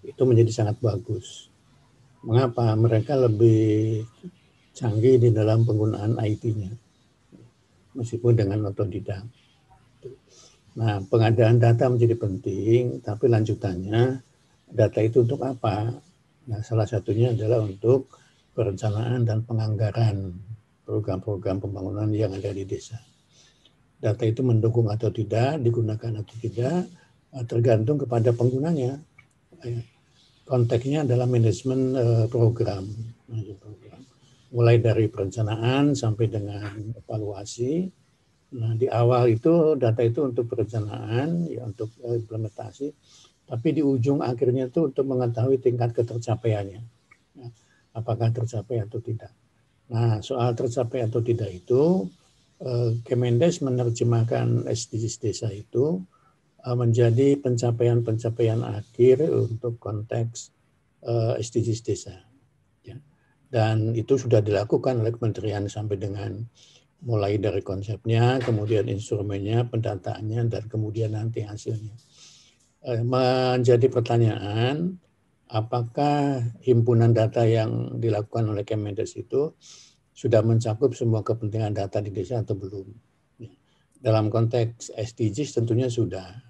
Speaker 14: itu menjadi sangat bagus. Mengapa? Mereka lebih canggih di dalam penggunaan IT-nya, meskipun dengan otodidak. Nah, pengadaan data menjadi penting, tapi lanjutannya data itu untuk apa? Nah, salah satunya adalah untuk perencanaan dan penganggaran program-program pembangunan yang ada di desa. Data itu mendukung atau tidak, digunakan atau tidak, tergantung kepada penggunanya. Konteksnya adalah manajemen program. Mulai dari perencanaan sampai dengan evaluasi. Nah, di awal itu data itu untuk perencanaan, ya untuk implementasi. Tapi di ujung akhirnya itu untuk mengetahui tingkat ketercapaiannya. Apakah tercapai atau tidak. Nah, soal tercapai atau tidak itu, Kemendes menerjemahkan SDGs desa itu menjadi pencapaian-pencapaian akhir untuk konteks SDGs desa. Dan itu sudah dilakukan oleh kementerian sampai dengan mulai dari konsepnya, kemudian instrumennya, pendataannya, dan kemudian nanti hasilnya. Menjadi pertanyaan, apakah himpunan data yang dilakukan oleh Kemendes itu sudah mencakup semua kepentingan data di desa atau belum? Dalam konteks SDGs tentunya sudah.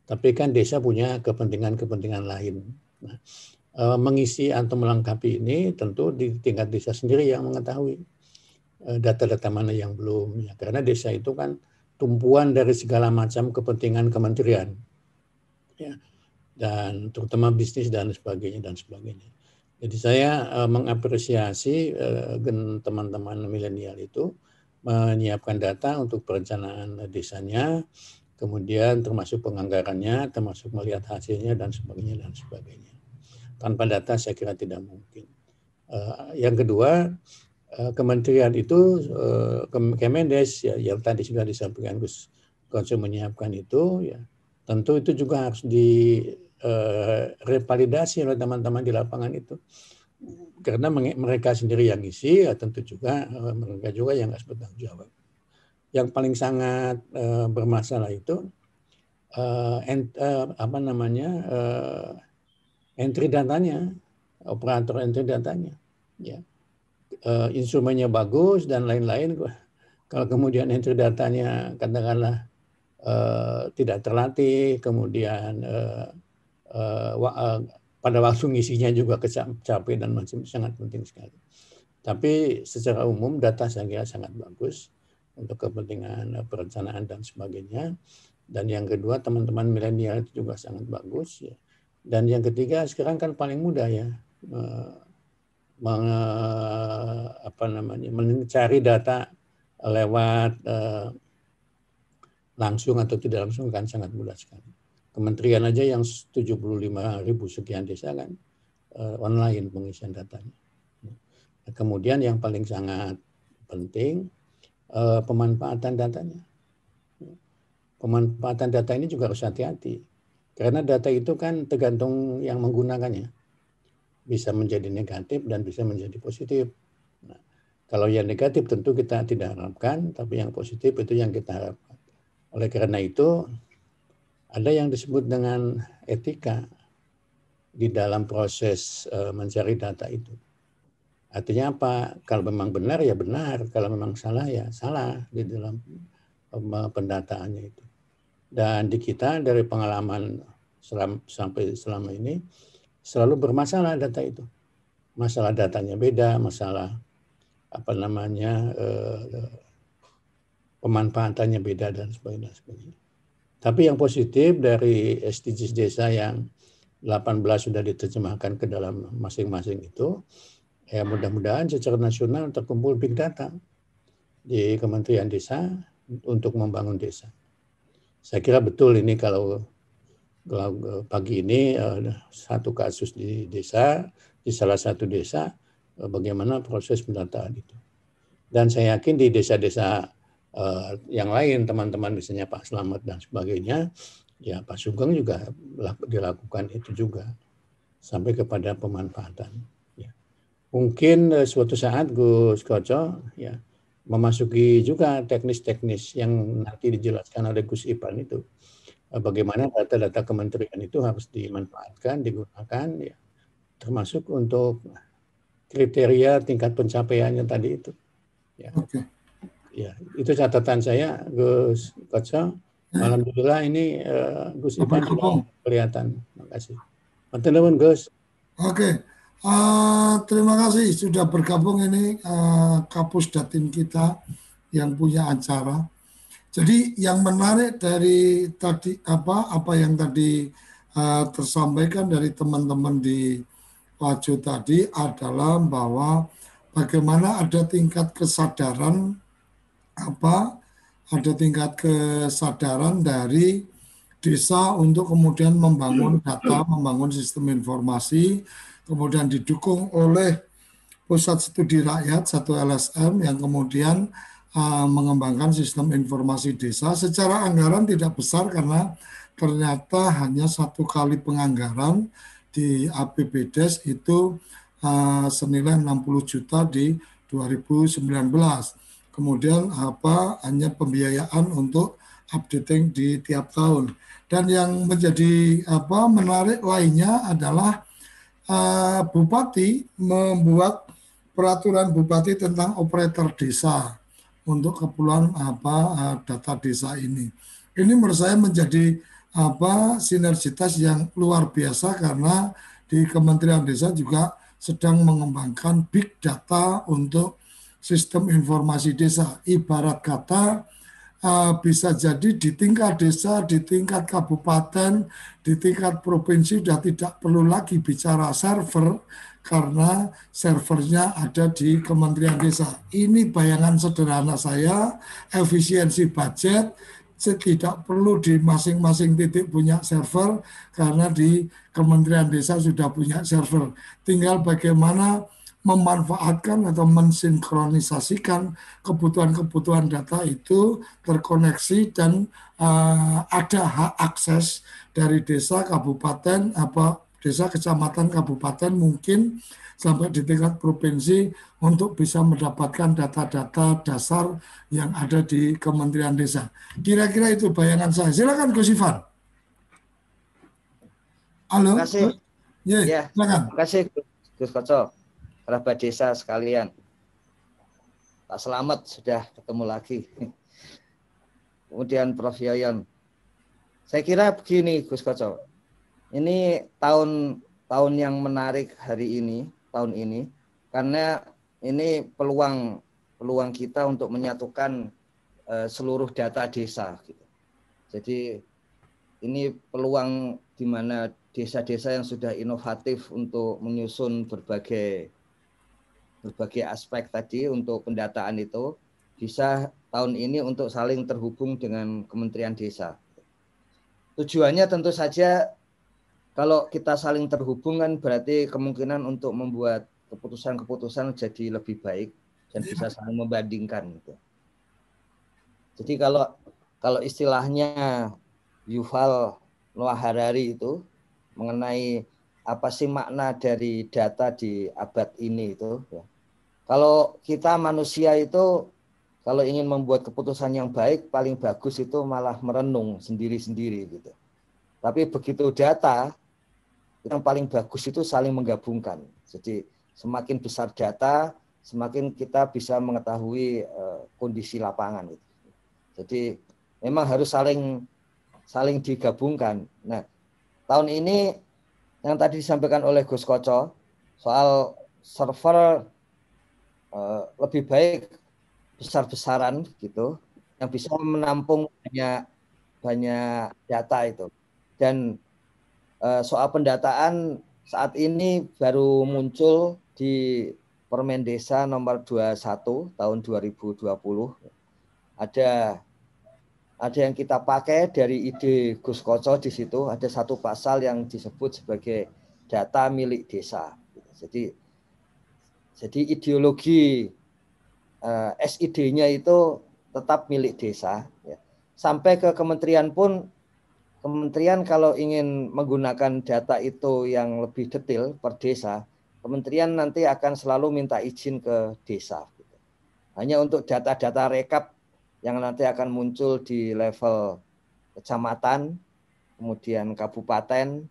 Speaker 14: Tapi kan desa punya kepentingan-kepentingan lain. Nah, mengisi atau melengkapi ini tentu di tingkat desa sendiri yang mengetahui data-data mana yang belum. Ya, karena desa itu kan tumpuan dari segala macam kepentingan kementerian. Ya, dan terutama bisnis dan sebagainya dan sebagainya. Jadi saya mengapresiasi teman-teman milenial itu menyiapkan data untuk perencanaan desanya, kemudian termasuk penganggarannya, termasuk melihat hasilnya dan sebagainya dan sebagainya. Tanpa data saya kira tidak mungkin. Yang kedua, kementerian itu Kemendes ya, yang tadi sudah disampaikan Gus Konsul menyiapkan itu ya. Tentu itu juga harus direvalidasi oleh teman-teman di lapangan itu. Karena mereka sendiri yang isi, ya tentu juga mereka juga yang harus bertanggung jawab. Yang paling sangat bermasalah itu entry datanya, operator entry datanya. Ya. Instrumennya bagus dan lain-lain. Kalau kemudian entry datanya katakanlah tidak terlatih, kemudian pada waktu ngisinya juga capek dan macam, sangat penting sekali. Tapi secara umum data saya kira sangat bagus untuk kepentingan perencanaan dan sebagainya. Dan yang kedua, teman-teman milenial itu juga sangat bagus. Ya. Dan yang ketiga, sekarang kan paling mudah ya, mencari data lewat langsung atau tidak langsung kan sangat mudah sekali. Kementerian aja yang 75.000 sekian desa kan online pengisian datanya. Kemudian yang paling sangat penting pemanfaatan datanya. Pemanfaatan data ini juga harus hati-hati. Karena data itu kan tergantung yang menggunakannya. Bisa menjadi negatif dan bisa menjadi positif. Nah, kalau yang negatif tentu kita tidak harapkan, tapi yang positif itu yang kita harapkan. Oleh karena itu, ada yang disebut dengan etika di dalam proses mencari data itu. Artinya apa? Kalau memang benar ya benar, kalau memang salah ya salah di dalam pendataannya itu. Dan di kita dari pengalaman sampai selama ini selalu bermasalah data itu. Masalah datanya beda, masalah pemanfaatannya beda dan sebagainya. Tapi yang positif dari SDGs desa yang 18 sudah diterjemahkan ke dalam masing-masing itu, ya mudah-mudahan secara nasional terkumpul big data di Kementerian Desa untuk membangun desa. Saya kira betul ini kalau pagi ini satu kasus di desa, di salah satu desa, bagaimana proses pendataan itu. Dan saya yakin di desa-desa yang lain, teman-teman misalnya Pak Slamet dan sebagainya, ya Pak Sugeng juga dilakukan itu juga, sampai kepada pemanfaatan. Ya. Mungkin suatu saat Gus Koco ya memasuki juga teknis-teknis yang nanti dijelaskan oleh Gus Ipan itu. Bagaimana data-data kementerian itu harus dimanfaatkan, digunakan, ya, termasuk untuk kriteria tingkat pencapaiannya tadi itu. Ya. Okay. Ya, itu catatan saya, Gus Koco. Alhamdulillah ini Gus Ipan juga kelihatan. Terima kasih. Matur nuwun, Gus.
Speaker 10: Oke. Terima kasih sudah bergabung ini Kapus Datin kita yang punya acara. Jadi yang menarik dari tadi apa yang tadi tersampaikan dari teman-teman di Wajo tadi adalah bahwa bagaimana ada tingkat kesadaran dari desa untuk kemudian membangun data, membangun sistem informasi, kemudian didukung oleh Pusat Studi Rakyat, satu LSM yang kemudian mengembangkan sistem informasi desa. Secara anggaran tidak besar karena ternyata hanya 1 kali penganggaran di APBDes itu senilai 60 juta di 2019. Kemudian hanya pembiayaan untuk updating di tiap tahun. Dan yang menjadi menarik lainnya adalah Bupati membuat peraturan Bupati tentang operator desa untuk keperluan data desa ini. Ini menurut saya menjadi sinergitas yang luar biasa karena di Kementerian Desa juga sedang mengembangkan big data untuk sistem informasi desa. Ibarat kata bisa jadi di tingkat desa, di tingkat kabupaten, di tingkat provinsi sudah tidak perlu lagi bicara server karena servernya ada di Kementerian Desa. Ini bayangan sederhana saya, efisiensi budget, tidak perlu di masing-masing titik punya server karena di Kementerian Desa sudah punya server. Tinggal bagaimana memanfaatkan atau mensinkronisasikan kebutuhan-kebutuhan data itu terkoneksi dan ada hak akses dari desa, kabupaten, desa, kecamatan, kabupaten mungkin sampai di tingkat provinsi untuk bisa mendapatkan data-data dasar yang ada di Kementerian Desa. Kira-kira itu bayangan saya. Silakan Gus Ivan. Halo.
Speaker 15: Terima kasih.
Speaker 10: Ya, silakan.
Speaker 15: Terima kasih Gus Koco, kerabat desa sekalian. Pak Selamat sudah ketemu lagi. Kemudian Prof. Yoyon. Saya kira begini Gus Koco. Ini tahun yang menarik tahun ini karena ini peluang kita untuk menyatukan seluruh data desa gitu. Jadi ini peluang di mana desa-desa yang sudah inovatif untuk menyusun berbagai aspek tadi untuk pendataan itu bisa tahun ini untuk saling terhubung dengan Kementerian Desa. Tujuannya tentu saja kalau kita saling terhubung kan berarti kemungkinan untuk membuat keputusan-keputusan jadi lebih baik dan bisa saling membandingkan gitu. Jadi kalau istilahnya Yuval Noah Harari itu mengenai apa sih makna dari data di abad ini itu ya. Kalau kita manusia itu kalau ingin membuat keputusan yang baik paling bagus itu malah merenung sendiri-sendiri gitu. Tapi begitu data yang paling bagus itu saling menggabungkan. Jadi semakin besar data, semakin kita bisa mengetahui kondisi lapangan gitu. Jadi memang harus saling digabungkan. Nah, tahun ini yang tadi disampaikan oleh Gus Koco soal server lebih baik besar-besaran gitu yang bisa menampung banyak data itu. Dan soal pendataan saat ini baru muncul di Permen Desa nomor 21 tahun 2020. Ada yang kita pakai dari ide Gus Koco di situ, ada satu pasal yang disebut sebagai data milik desa. Jadi ideologi SID-nya itu tetap milik desa. Ya. Sampai ke kementerian pun, kementerian kalau ingin menggunakan data itu yang lebih detail per desa, kementerian nanti akan selalu minta izin ke desa. Hanya untuk data-data rekap yang nanti akan muncul di level kecamatan, kemudian kabupaten,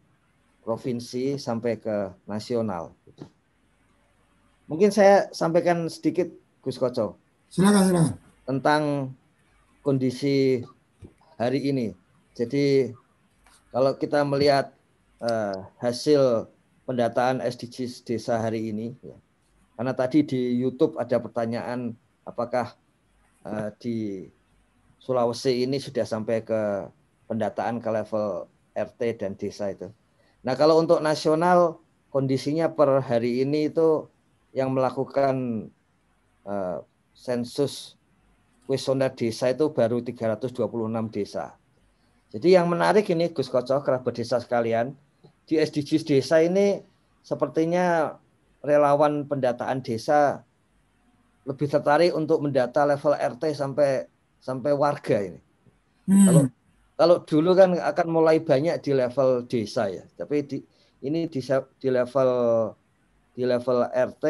Speaker 15: provinsi, sampai ke nasional. Mungkin saya sampaikan sedikit, Gus Koco.
Speaker 10: Silakan.
Speaker 15: Tentang kondisi hari ini. Jadi kalau kita melihat hasil pendataan SDGs desa hari ini, ya, karena tadi di YouTube ada pertanyaan apakah di Sulawesi ini sudah sampai ke pendataan ke level RT dan desa itu. Nah kalau untuk nasional kondisinya per hari ini itu yang melakukan sensus kuesioner desa itu baru 326 desa. Jadi yang menarik ini Gus Koco, kerabat desa sekalian, di SDGs desa ini sepertinya relawan pendataan desa lebih tertarik untuk mendata level RT sampai warga ini. Kalau dulu kan akan mulai banyak di level desa ya, tapi ini di level RT,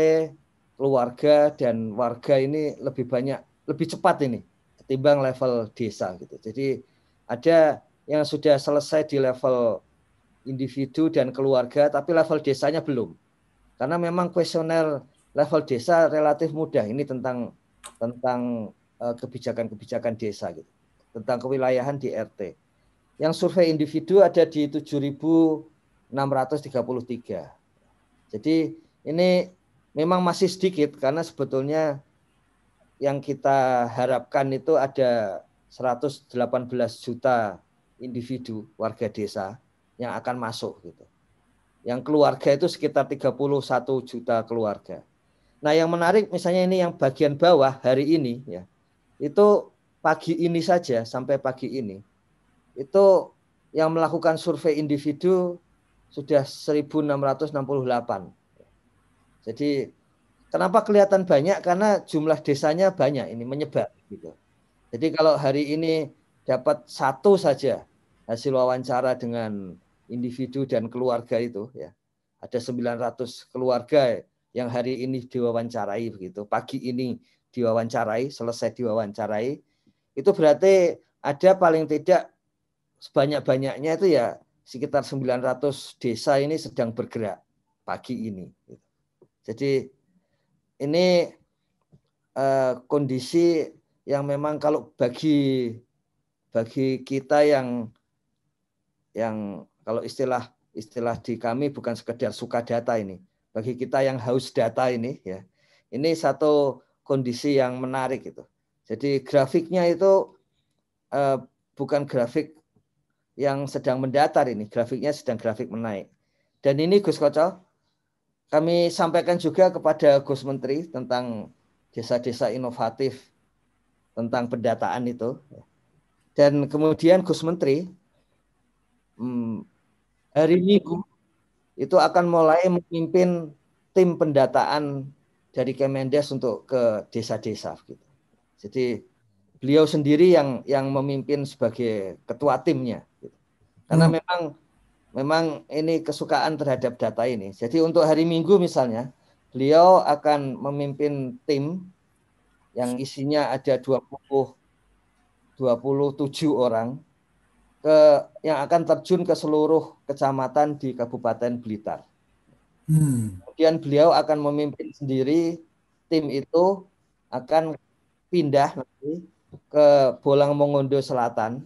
Speaker 15: keluarga dan warga ini lebih banyak, lebih cepat ini ketimbang level desa gitu. Jadi ada yang sudah selesai di level individu dan keluarga, tapi level desanya belum. Karena memang kuesioner level desa relatif mudah. Ini tentang kebijakan-kebijakan desa gitu. Tentang kewilayahan di RT. Yang survei individu ada di 7.633. Jadi ini memang masih sedikit karena sebetulnya yang kita harapkan itu ada 118 juta individu warga desa yang akan masuk gitu. Yang keluarga itu sekitar 31 juta keluarga. Nah, yang menarik misalnya ini yang bagian bawah hari ini ya. Itu pagi ini saja sampai pagi ini. Itu yang melakukan survei individu sudah 1.668. Jadi kenapa kelihatan banyak? Karena jumlah desanya banyak ini menyebar gitu. Jadi kalau hari ini dapat satu saja hasil wawancara dengan individu dan keluarga itu ya. Ada 900 keluarga yang hari ini diwawancarai begitu. Pagi ini diwawancarai, selesai diwawancarai. Itu berarti ada paling tidak sebanyak-banyaknya itu ya sekitar 900 desa ini sedang bergerak pagi ini. Jadi ini kondisi yang memang kalau bagi kita yang kalau istilah di kami bukan sekedar suka data ini, bagi kita yang haus data ini ya, ini satu kondisi yang menarik itu. Jadi grafiknya itu bukan grafik yang sedang mendatar ini, grafiknya sedang grafik menaik. Dan ini Gus Koco, kami sampaikan juga kepada Gus Menteri tentang desa-desa inovatif, tentang pendataan itu. Dan kemudian Gus Menteri hari Minggu itu akan mulai memimpin tim pendataan dari Kemendes untuk ke desa-desa. Jadi beliau sendiri yang memimpin sebagai ketua timnya. Karena memang ini kesukaan terhadap data ini. Jadi untuk hari Minggu misalnya, beliau akan memimpin tim yang isinya ada 27 orang yang akan terjun ke seluruh kecamatan di Kabupaten Blitar. Kemudian beliau akan memimpin sendiri, tim itu akan pindah nanti ke Bolang Mongondo Selatan.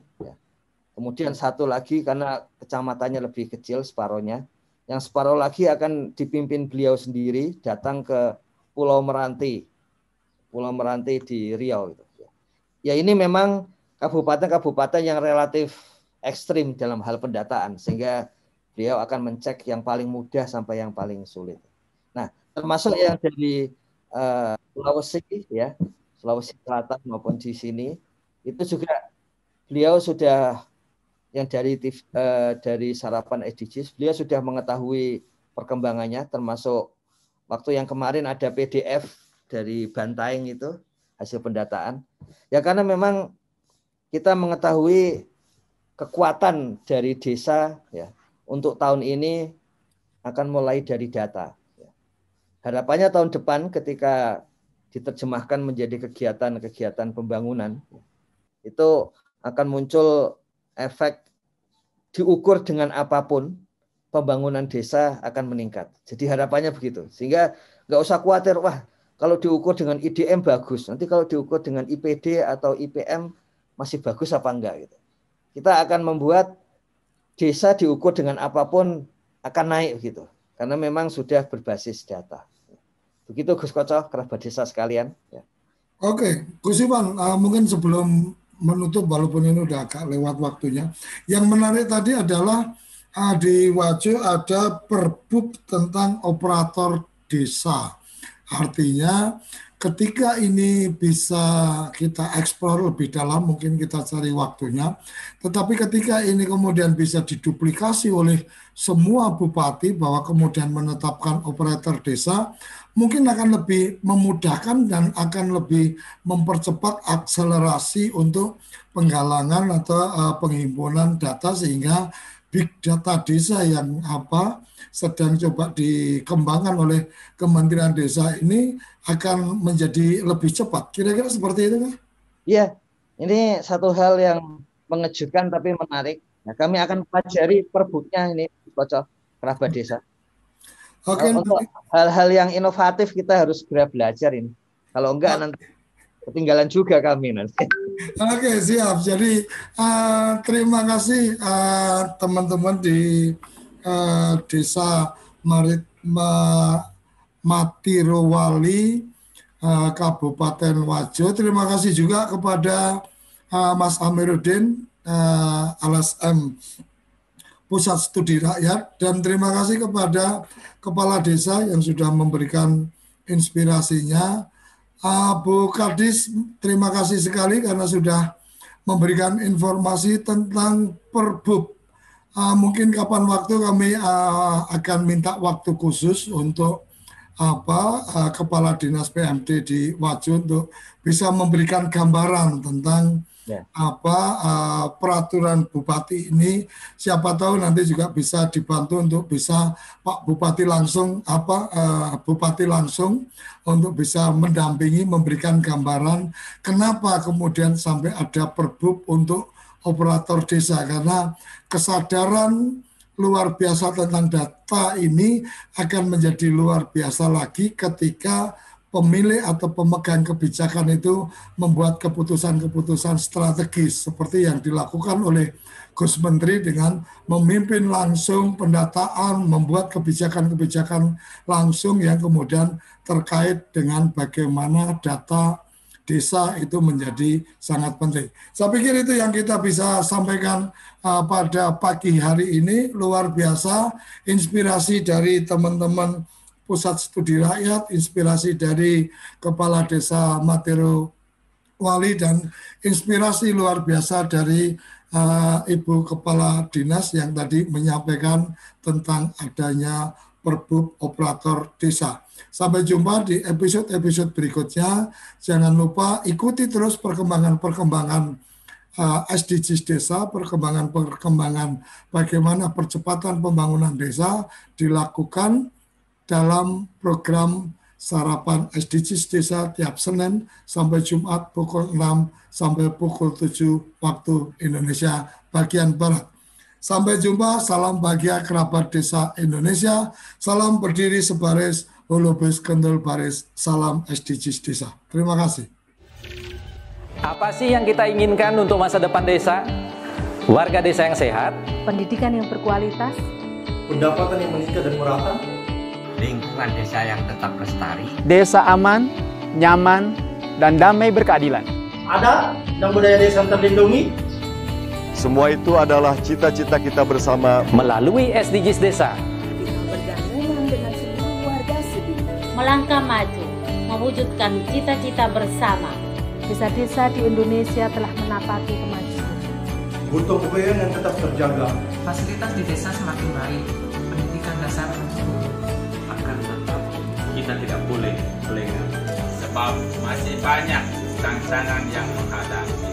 Speaker 15: Kemudian satu lagi karena kecamatannya lebih kecil separohnya, yang separuh lagi akan dipimpin beliau sendiri datang ke Pulau Meranti di Riau. Ya ini memang kabupaten-kabupaten yang relatif ekstrim dalam hal pendataan, sehingga beliau akan mencek yang paling mudah sampai yang paling sulit. Nah, termasuk yang dari Sulawesi ya, Sulawesi Selatan maupun di sini, itu juga beliau sudah yang dari Sarapan SDGs, beliau sudah mengetahui perkembangannya, termasuk waktu yang kemarin ada PDF dari Bantaeng itu, hasil pendataan. Ya karena memang kita mengetahui kekuatan dari desa ya untuk tahun ini akan mulai dari data. Harapannya tahun depan ketika diterjemahkan menjadi kegiatan-kegiatan pembangunan, itu akan muncul efek diukur dengan apapun, pembangunan desa akan meningkat. Jadi harapannya begitu. Sehingga nggak usah khawatir, wah kalau diukur dengan IDM bagus, nanti kalau diukur dengan IPD atau IPM masih bagus apa enggak gitu. Kita akan membuat desa diukur dengan apapun akan naik gitu. Karena memang sudah berbasis data. Begitu Gus Koco, kerabat desa sekalian. Ya.
Speaker 10: Oke, Gus Iwan, mungkin sebelum menutup walaupun ini udah agak lewat waktunya. Yang menarik tadi adalah di Wajo ada perbub tentang operator desa. Artinya ketika ini bisa kita eksplor lebih dalam, mungkin kita cari waktunya. Tetapi ketika ini kemudian bisa diduplikasi oleh semua bupati bahwa kemudian menetapkan operator desa, mungkin akan lebih memudahkan dan akan lebih mempercepat akselerasi untuk penggalangan atau penghimpunan data, sehingga big data desa yang sedang coba dikembangkan oleh Kementerian Desa ini akan menjadi lebih cepat. Kira-kira seperti itu kan?
Speaker 15: Iya, ini satu hal yang mengejutkan tapi menarik. Nah, kami akan pelajari perbuknya ini, Kocok, kerabat desa.
Speaker 10: Oke.
Speaker 15: Untuk hal-hal yang inovatif kita harus segera belajar ini. Kalau enggak nanti ketinggalan juga kami nanti.
Speaker 10: Oke, siap. Jadi terima kasih teman-teman di Desa Matirowali, Kabupaten Wajo. Terima kasih juga kepada Mas Amiruddin, LSM Pusat Studi Rakyat, dan terima kasih kepada Kepala Desa yang sudah memberikan inspirasinya. Bu Kadis, terima kasih sekali karena sudah memberikan informasi tentang perbub. Mungkin kapan waktu kami akan minta waktu khusus untuk Kepala Dinas PMD di Wajo untuk bisa memberikan gambaran tentang peraturan bupati ini. Siapa tahu nanti juga bisa dibantu untuk bisa Pak Bupati langsung Bupati langsung untuk bisa mendampingi, memberikan gambaran kenapa kemudian sampai ada perbub untuk operator desa, karena kesadaran luar biasa tentang data ini akan menjadi luar biasa lagi ketika pemilih atau pemegang kebijakan itu membuat keputusan-keputusan strategis seperti yang dilakukan oleh Gus Menteri dengan memimpin langsung pendataan, membuat kebijakan-kebijakan langsung yang kemudian terkait dengan bagaimana data desa itu menjadi sangat penting. Saya pikir itu yang kita bisa sampaikan pada pagi hari ini. Luar biasa, inspirasi dari teman-teman Pusat Studi Rakyat, inspirasi dari Kepala Desa Matero Wali, dan inspirasi luar biasa dari Ibu Kepala Dinas yang tadi menyampaikan tentang adanya Perbub Operator Desa. Sampai jumpa di episode-episode berikutnya. Jangan lupa ikuti terus perkembangan-perkembangan SDGs desa, perkembangan-perkembangan bagaimana percepatan pembangunan desa dilakukan dalam program Sarapan SDGs Desa tiap Senin sampai Jumat pukul 6 sampai pukul 7 waktu Indonesia bagian Barat. Sampai jumpa, salam bahagia kerabat desa Indonesia, salam berdiri sebaris, holobes kendel baris, salam SDGs Desa. Terima kasih.
Speaker 1: Apa sih yang kita inginkan untuk masa depan desa? Warga desa yang sehat,
Speaker 2: pendidikan yang berkualitas,
Speaker 3: pendapatan yang meningkat dan merata,
Speaker 4: lingkungan desa yang tetap lestari,
Speaker 5: desa aman, nyaman, dan damai berkeadilan.
Speaker 3: Adat dan budaya desa terlindungi.
Speaker 6: Semua itu adalah cita-cita kita bersama
Speaker 1: melalui SDGs Desa.
Speaker 7: Bergabung dengan seluruh warga Sidin, melangkah maju, mewujudkan cita-cita bersama.
Speaker 2: Desa-desa di Indonesia telah menapaki kemajuan.
Speaker 3: Butuh kebayaan yang tetap terjaga.
Speaker 8: Fasilitas di desa semakin baik, pendidikan dasar mencukupi.
Speaker 9: Akan tetap kita tidak boleh lengah,
Speaker 4: sebab masih banyak tantangan yang menghadapi.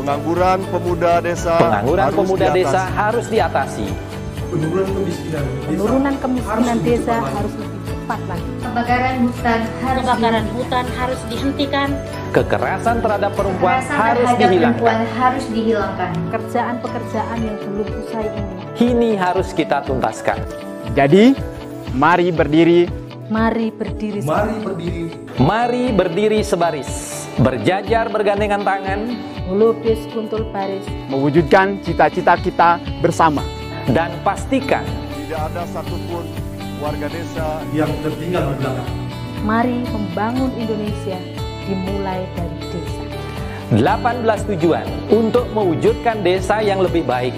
Speaker 6: pengangguran pemuda desa.
Speaker 1: Pengangguran pemuda desa harus diatasi.
Speaker 2: Penurunan kemiskinan desa harus lebih cepat lagi.
Speaker 7: Kebakaran hutan harus dihentikan.
Speaker 1: Kekerasan terhadap perempuan harus dihilangkan.
Speaker 2: Pekerjaan-pekerjaan yang belum usai ini
Speaker 1: Kini harus kita tuntaskan.
Speaker 5: Jadi, mari berdiri.
Speaker 2: Mari berdiri.
Speaker 3: Mari berdiri.
Speaker 1: Mari berdiri sebaris, berjajar bergandengan tangan,
Speaker 2: melukis kuntul baris,
Speaker 5: mewujudkan cita-cita kita bersama.
Speaker 1: Dan pastikan
Speaker 6: tidak ada satupun warga desa
Speaker 3: yang tertinggal di belakang.
Speaker 2: Mari membangun Indonesia dimulai dari desa.
Speaker 1: 18 tujuan untuk mewujudkan desa yang lebih baik.